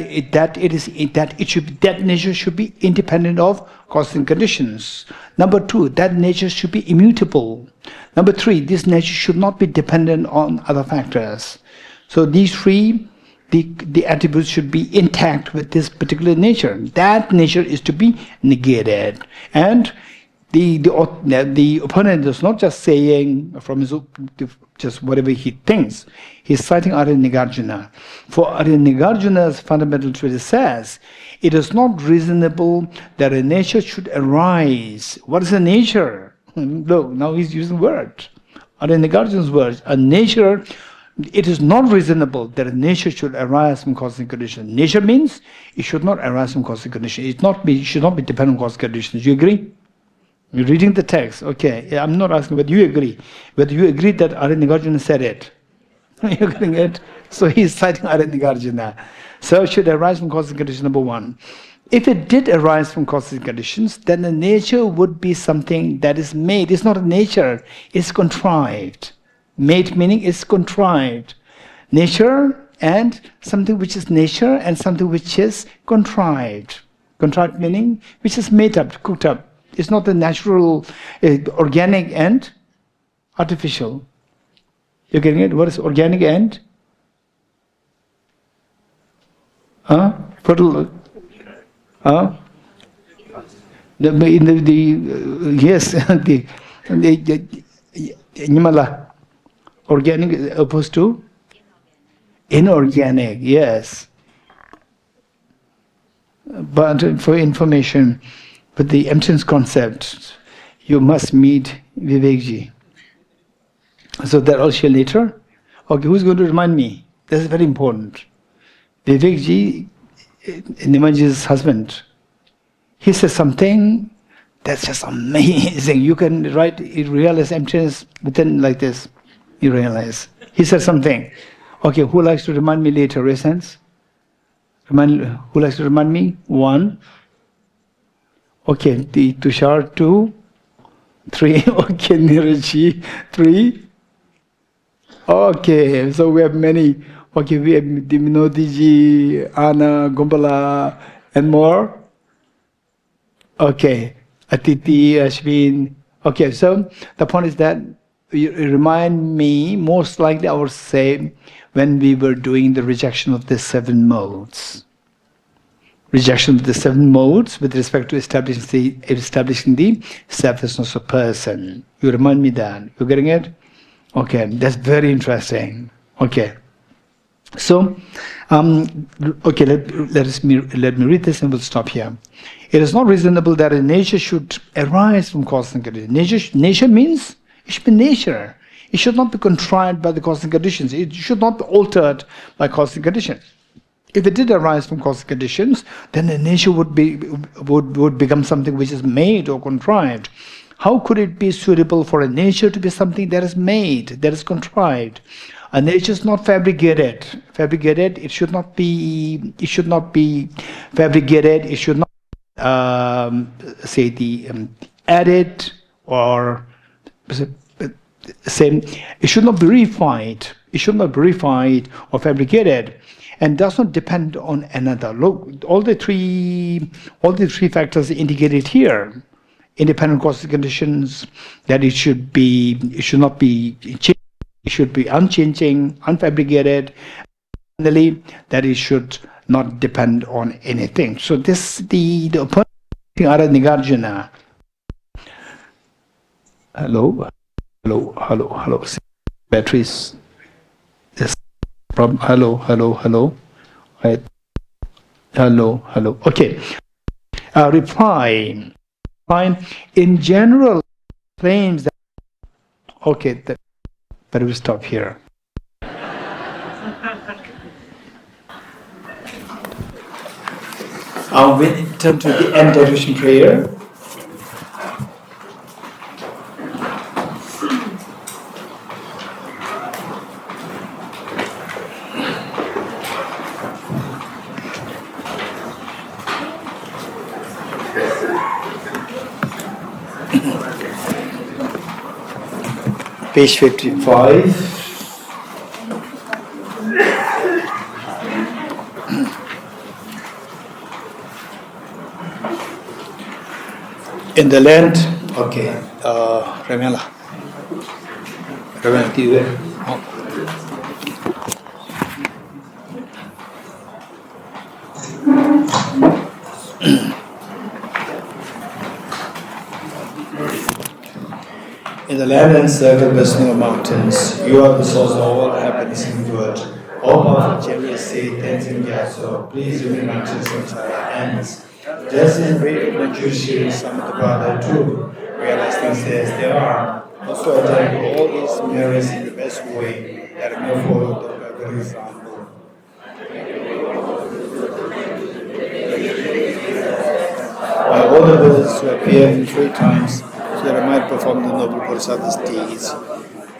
nature should be independent of causes and conditions. Number 2, that nature should be immutable. Number 3, this nature should not be dependent on other factors. So these 3, the attributes should be intact with this particular nature. That nature is to be negated. And the opponent is not just saying from his just whatever he thinks. He's citing Arya Nagarjuna. For Arya Nagarjuna's fundamental treatise says, it is not reasonable that a nature should arise. What is a nature? Look, now he's using word. Arya Nagarjuna's words. A nature, it is not reasonable that a nature should arise from causes and conditions. Nature means it should not arise from causes and conditions. It should not be dependent on causes and conditions. You agree? You're reading the text. Okay, I'm not asking whether you agree. Whether you agree that Arya Nagarjuna said it. You're getting it? So he's citing Arya Nagarjuna. So it should arise from causes and conditions, number 1. If it did arise from causes and conditions, then the nature would be something that is made. It's not a nature, it's contrived. Made meaning it's contrived. Nature and something which is nature and something which is contrived. Contrived meaning which is made up, cooked up. It's not the natural, organic and artificial. You're getting it? What is organic and? Fertile. Yes, the Nimala. Organic opposed to? Inorganic, yes. But for information, with the emptiness concept, you must meet Vivekji. So that I'll share later. Okay, who's going to remind me? This is very important. Vivekji, Nimaji's husband, he says something that's just amazing. You can realize emptiness within like this. You realize. He said something. Okay, who likes to remind me later? Raise hands. Who likes to remind me? 1. Okay, the Tushar 2, 3. Okay, Niraji 3. Okay, so we have many. Okay, we have Diminodiji, Anna, Gombala, and more. Okay, Atiti, Ashwin. Okay, so the point is that you remind me, most likely I would say, when we were doing the rejection of the 7 modes. Rejection of the 7 modes with respect to establishing the selflessness of person. You remind me that. You getting it? Okay, that's very interesting. Okay. So, okay, let me read this and we'll stop here. It is not reasonable that a nature should arise from causes and conditions. Nature means it should be nature. It should not be contrived by the causes and conditions. It should not be altered by causes and conditions. If it did arise from cosmic conditions, then the nature would become something which is made or contrived. How could it be suitable for a nature to be something that is made, that is contrived? A nature is not fabricated. It should not be. It should not be fabricated. It should not added or say. It should not be refined. It should not be refined or fabricated, and does not depend on another. Look, all the three factors indicated here. Independent cosmic conditions, that it should not be changed, it should be unchanging, unfabricated, finally, that it should not depend on anything. So this the opponent Nagarjuna. Hello. Batteries. Yes. Problem. Hello. Right. Hello. Okay. Reply. In general, claims that but we stop here. We turn to the end devotion prayer. Page 55. In the land, Ramela, in the land and circle listening of mountains, you are the source of all happiness and good. All powerful generous say, thanks and so please remain until samsara ends. Just in great Geshe, some of the brother too, realize things as they are. Also attend all these merits in the best way that may follow the good example. By all the Buddhas who appear in 3 times, so that I might perform the noble Bodhisattva's deeds.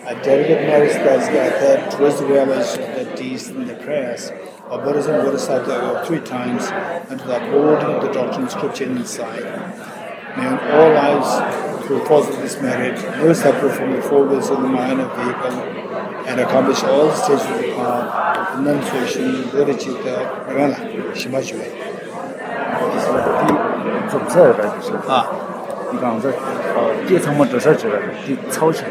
A delicate merit that's gathered towards the realization of the deeds in the prayers of Buddhas and Bodhisattvas 3 times and to the upholding of the doctrine of scripture inside. May in all lives, through force of this merit, never separate from the 4 wheels of the mind or vehicle, and accomplish all the stages of the path of renunciation, bodhicitta, nirvana, shimajue. 总字儿呗，就是你刚才第一层么这事儿知道的，第操成。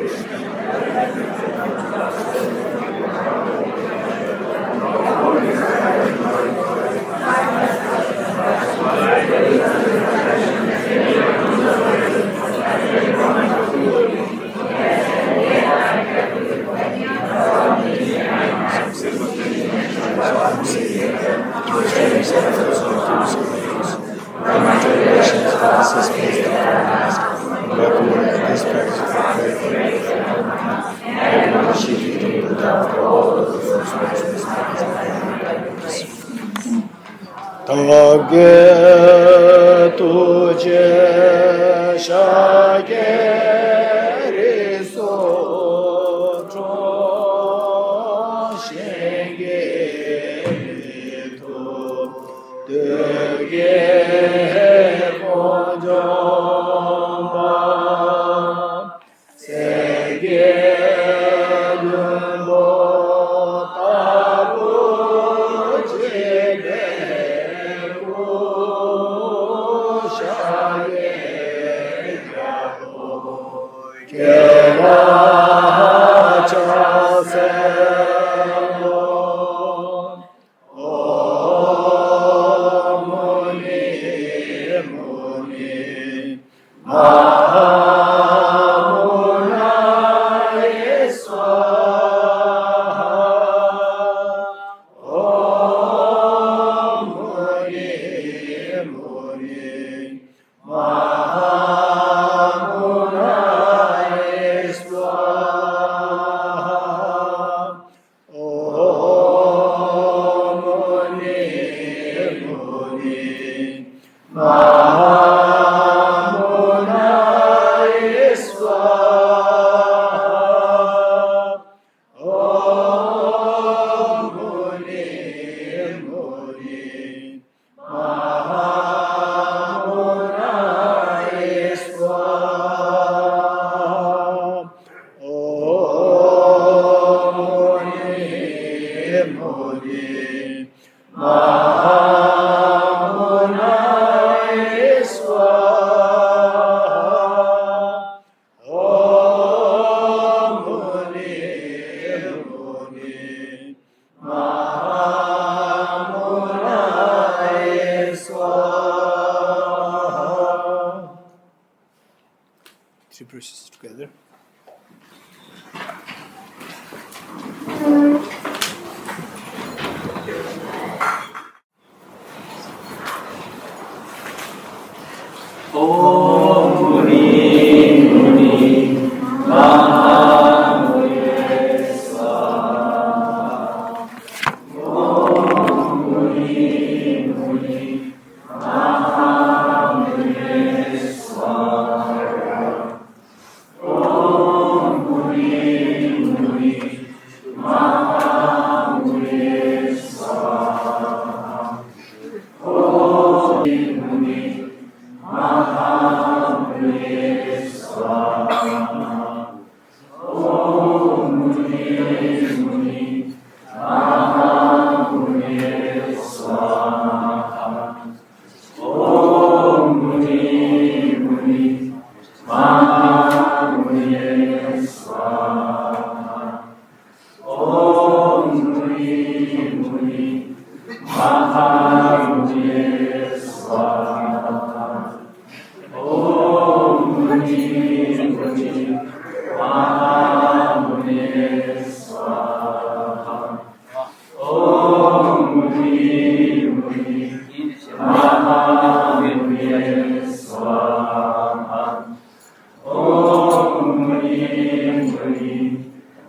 praises together.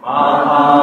Maha